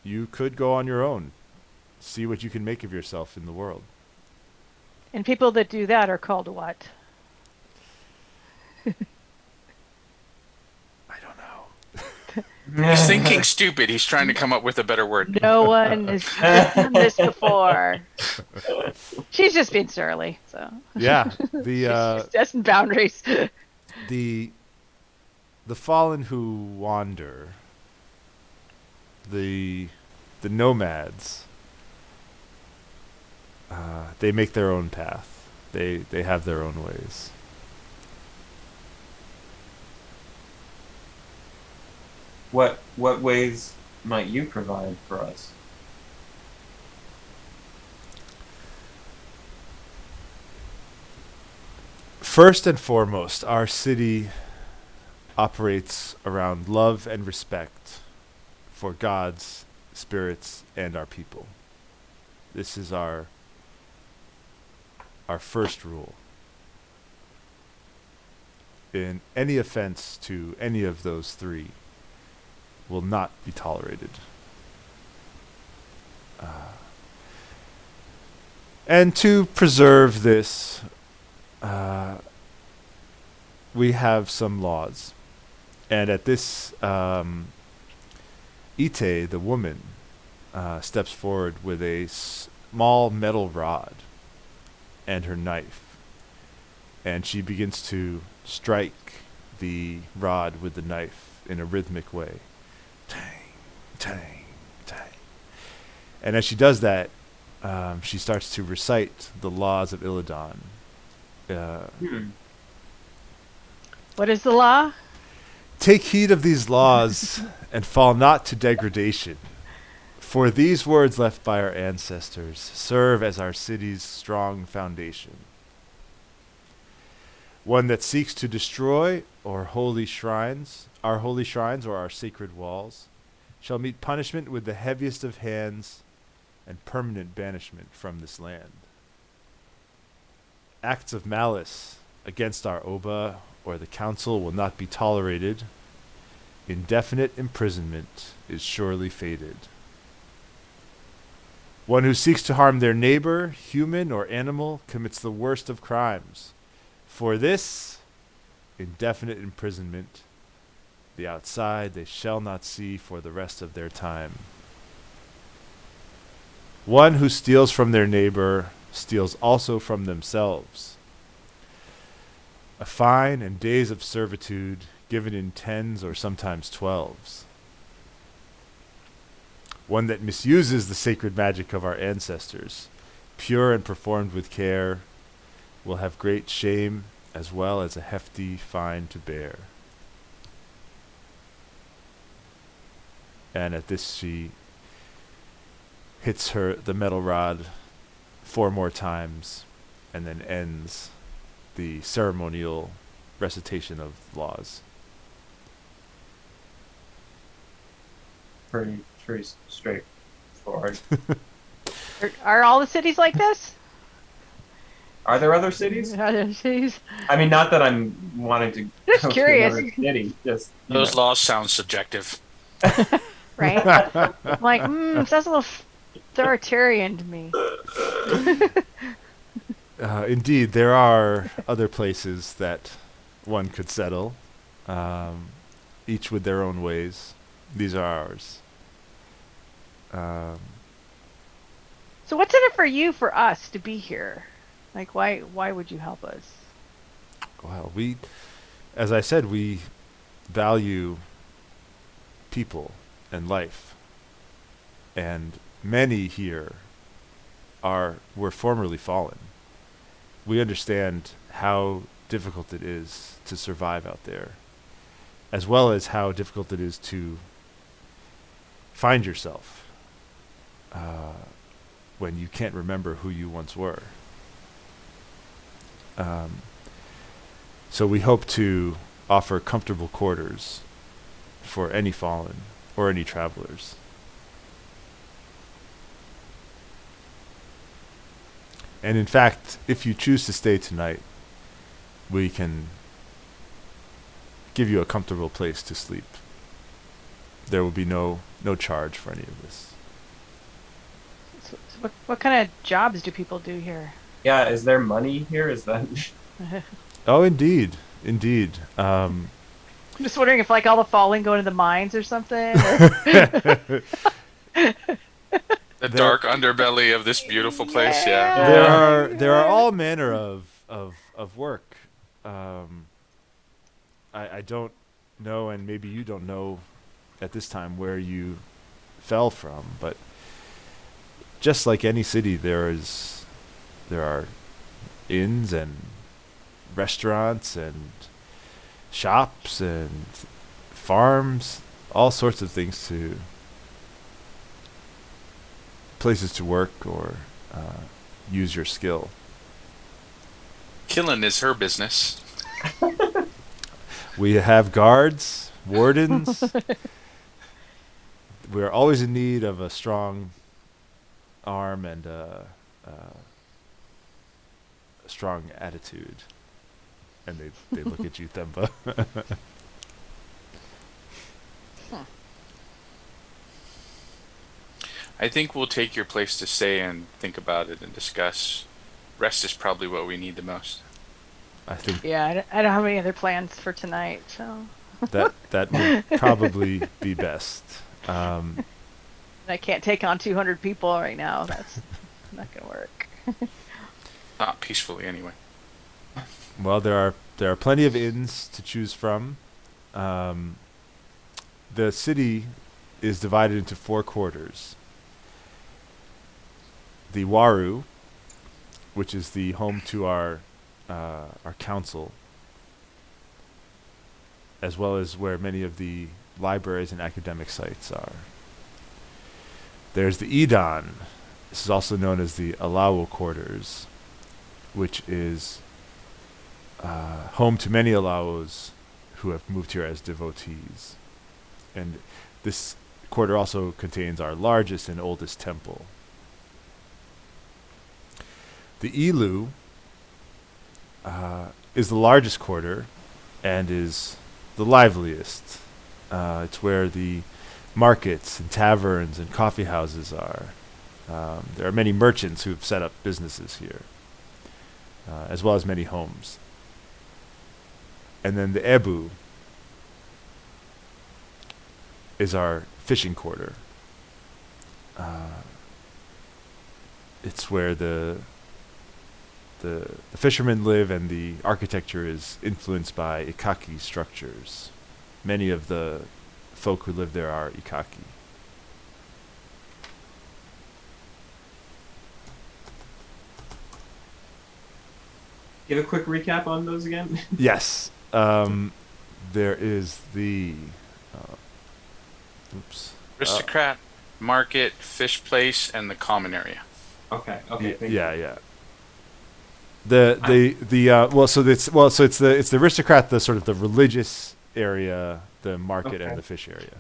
You could go on your own, see what you can make of yourself in the world. And people that do that are called what? I don't know. He's thinking stupid. He's trying to come up with a better word. No one has done this before. She's just being surly, so Yeah, she's testing boundaries. the fallen who wander, the nomads, they make their own path. They have their own ways. What ways might you provide for us? First and foremost, our city operates around love and respect for gods, spirits, and our people. This is our first rule. In any offense to any of those three will not be tolerated. And to preserve this, we have some laws. And at this, Ite, the woman, steps forward with a small metal rod and her knife. And she begins to strike the rod with the knife in a rhythmic way. Tang, tang, tang. And as she does that, she starts to recite the laws of Illidan. What is the law? Take heed of these laws and fall not to degradation. For these words left by our ancestors serve as our city's strong foundation. One that seeks to destroy our holy shrines or our sacred walls, shall meet punishment with the heaviest of hands and permanent banishment from this land. Acts of malice against our Oba or the council will not be tolerated. Indefinite imprisonment is surely fated. One who seeks to harm their neighbor, human or animal, commits the worst of crimes. For this, indefinite imprisonment. The outside they shall not see for the rest of their time. One who steals from their neighbor steals also from themselves. A fine and days of servitude given in 10s or sometimes 12s. One that misuses the sacred magic of our ancestors, pure and performed with care, will have great shame as well as a hefty fine to bear. And at this she hits the metal rod 4 more times and then ends the ceremonial recitation of laws. Pretty straightforward. Are all the cities like this? Are there other cities? Other cities? I mean, not that I'm wanting to Just go curious. to another city. Just Those laws sound subjective. Right? I'm like, sounds a little authoritarian to me. Indeed, there are other places that one could settle, each with their own ways. These are ours. So what's in it for you, for us, to be here? Like, why would you help us? Well, as I said, we value people and life. And many here were formerly fallen. We understand how difficult it is to survive out there, as well as how difficult it is to find yourself when you can't remember who you once were. So we hope to offer comfortable quarters for any fallen or any travelers. And in fact, if you choose to stay tonight, we can give you a comfortable place to sleep. There will be no charge for any of this. So what kind of jobs do people do here? Yeah, is there money here? Is that? Oh, indeed. I'm just wondering if like all the falling go into the mines or something. Or... The dark underbelly of this beautiful place. Yeah. There are all manner of work. I don't know, and maybe you don't know at this time where you fell from, but just like any city, there are inns and restaurants and shops and farms, all sorts of things places to work or use your skill. Killing is her business. We have guards, wardens. We're always in need of a strong arm and a strong attitude. And they look at you, Themba. I think we'll take your place to stay and think about it and discuss. Rest is probably what we need the most. I think Yeah, I don't have any other plans for tonight, so. that would probably be best. I can't take on 200 people right now. That's not gonna work. Not peacefully, anyway. Well, there are plenty of inns to choose from. The city is divided into 4 quarters. The Waru, which is the home to our council, as well as where many of the libraries and academic sites are. There's the Idan. This is also known as the Alawo quarters, which is home to many Alawos who have moved here as devotees. And this quarter also contains our largest and oldest temple. The Ilu is the largest quarter and is the liveliest. It's where the markets and taverns and coffee houses are. There are many merchants who have set up businesses here, as well as many homes. And then the Ebu is our fishing quarter. It's where the fishermen live, and the architecture is influenced by Ikaki structures. Many of the folk who live there are Ikaki. Give a quick recap on those again. Yes. There is the... Aristocrat, market, fish place, and the common area. Okay. Thank you. Yeah. So it's the aristocrat, the sort of the religious area, the market, and the fish area.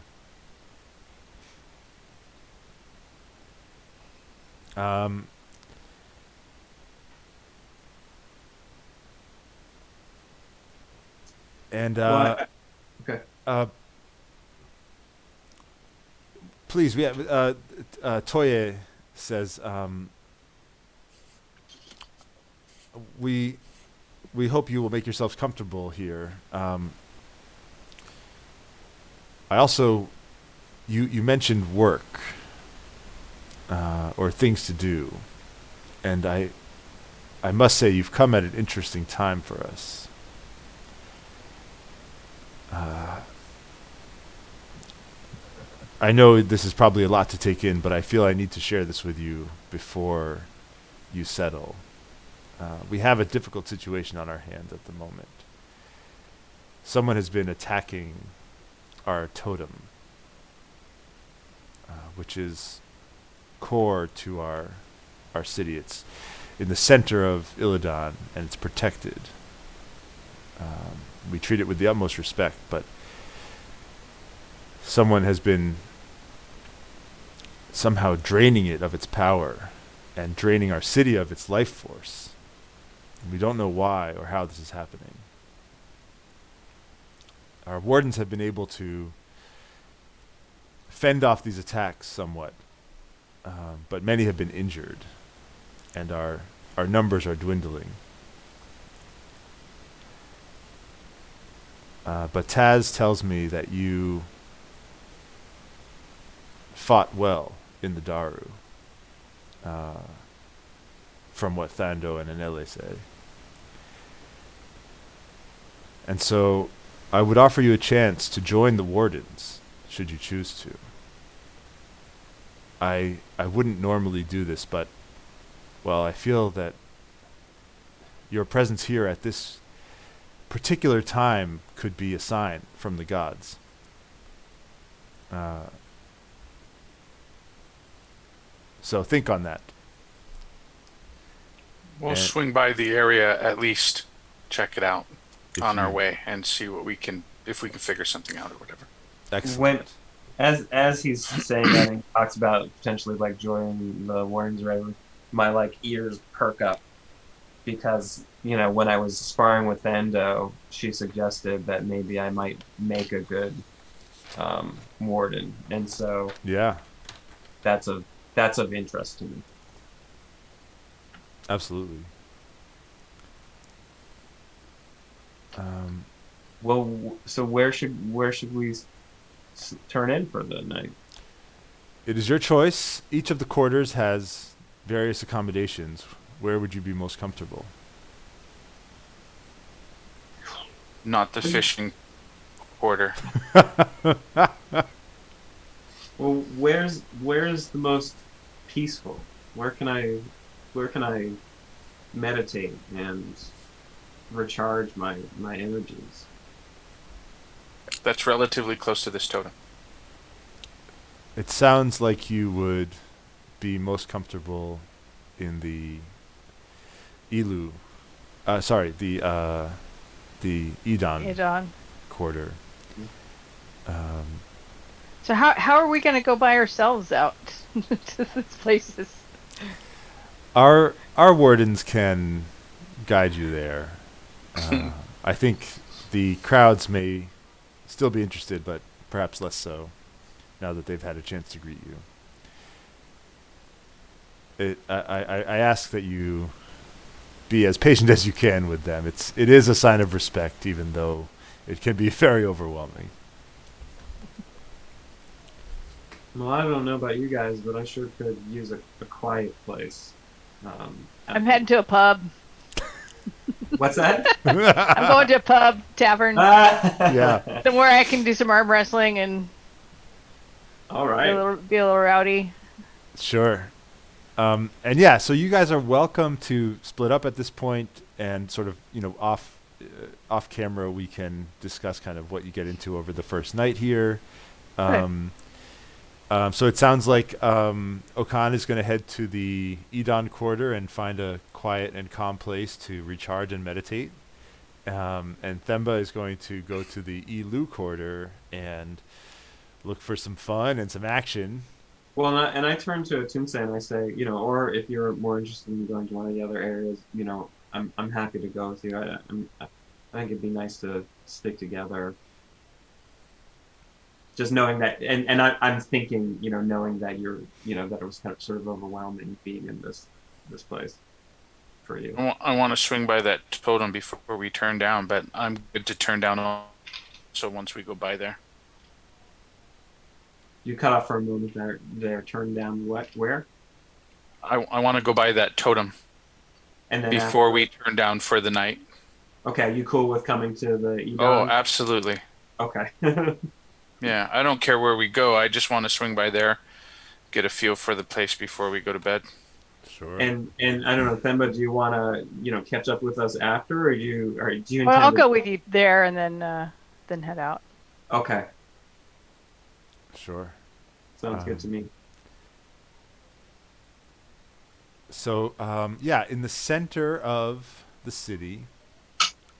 Okay. Please, we have Toye says we hope you will make yourselves comfortable here. I also you mentioned work or things to do, and I must say you've come at an interesting time for us. I know this is probably a lot to take in, but I feel I need to share this with you before you settle. We have a difficult situation on our hands at the moment. Someone has been attacking our totem, which is core to our city. It's in the center of Illidan, and it's protected. We treat it with the utmost respect, but someone has been somehow draining it of its power and draining our city of its life force. And we don't know why or how this is happening. Our wardens have been able to fend off these attacks somewhat, but many have been injured, and our numbers are dwindling. but Taz tells me that you fought well in the Daru, from what Thando and Anele say. And so I would offer you a chance to join the Wardens, should you choose to. I wouldn't normally do this, but, well, I feel that your presence here at this particular time could be a sign from the gods. So think on that. We'll And- swing by the area at least, check it out If on our you- way, and see what we can, if we can figure something out or whatever. Excellent. As he's saying that, and he talks about potentially like joining the Wardens or whatever, my like ears perk up because when I was sparring with Endo, she suggested that maybe I might make a good warden, and so Yeah, that's of interest to me. absolutely. Well, so where should we turn in for the night? It is your choice. Each of the quarters has various accommodations. Where would you be most comfortable? Not the fishing quarter. Well, where's the most peaceful? Where can I meditate and recharge my energies? That's relatively close to this totem. It sounds like you would be most comfortable in the Ilu. The Edan Idon. quarter. So how are we going to go by ourselves out to these places? Our wardens can guide you there. I think the crowds may still be interested, but perhaps less so now that they've had a chance to greet you. I ask that you be as patient as you can with them. It is a sign of respect, even though it can be very overwhelming. Well, I don't know about you guys, but I sure could use a quiet place. I'm heading to a pub. What's that? I'm going to a pub, tavern, Yeah. somewhere I can do some arm wrestling and All be right. be a little rowdy. Sure. And yeah, so you guys are welcome to split up at this point and sort of, off camera we can discuss kind of what you get into over the first night here. So it sounds like Okan is going to head to the Edan quarter and find a quiet and calm place to recharge and meditate. And Themba is going to go to the Ilu quarter and look for some fun and some action. Well, and I turn to Atumse and I say, or if you're more interested in going to one of the other areas, I'm happy to go with you. I think it'd be nice to stick together. Just knowing that, and I'm thinking, knowing that you're, that it was kind of sort of overwhelming being in this place for you. I want to swing by that totem before we turn down, but I'm good to turn down so once we go by there. You cut off for a moment there. Turn down what? Where? I want to go by that totem And then before we turn down for the night. Okay, you cool with coming to the Edan? Oh, absolutely. Okay. Yeah, I don't care where we go. I just want to swing by there, get a feel for the place before we go to bed. Sure. And I don't know, Themba, do you want to catch up with us after, or do you intend Well, I'll to... go with you there and then head out. Okay, Sure. sounds good to me. So, yeah, in the center of the city,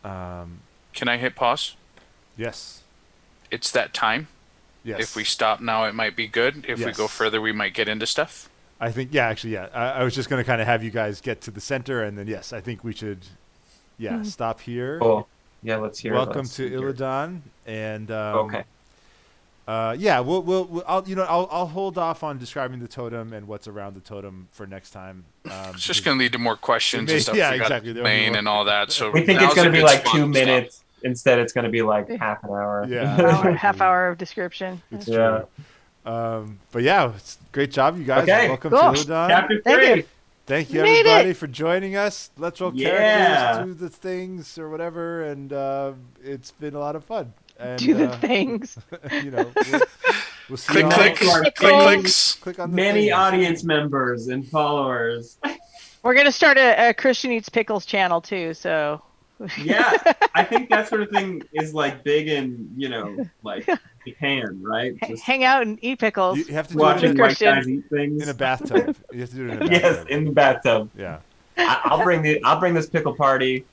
Can I hit pause? yes. It's that time. Yes. If we stop now, it might be good. If we go Yes. further, we might get into stuff. I think, yeah, actually, yeah. I was just going to kind of have you guys get to the center, and then, yes, I think we should, stop here. Cool. Yeah, let's hear. Welcome to Illidan, and Okay. yeah, I'll hold off on describing the totem and what's around the totem for next time. It's just going to lead to more questions and stuff. yeah, we got exactly. There'll be Maine more. and all that. So We think now's it's going a to be good like spot 2 to stop. minutes. Instead, it's going to be like half an hour. Yeah. Half hour of description. It's Yeah. true. But yeah, it's great job, you guys. Okay. Welcome Cool. to Illidan. Chapter Thank 3. you. Thank you, Made everybody, it. for joining us. Let's roll Yeah. characters, do the things or whatever, and it's been a lot of fun. And, Do the things. you know, we'll see Click, you all. click, to our click, Pickles. clicks. Click on the Many things. audience members and followers. We're gonna start a Christian Eats Pickles channel too. So. Yeah, I think that sort of thing is like big in, like Japan, right? Just Hang out and eat pickles. You have to do it watching in, white Christian. guys eat things. in a bathtub. You have to do it in a bathtub. Yes, in the bathtub. Yeah. I'll bring this pickle party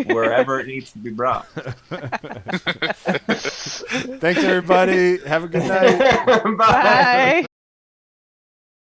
wherever it needs to be brought. Thanks, everybody. Have a good night. Bye. Bye.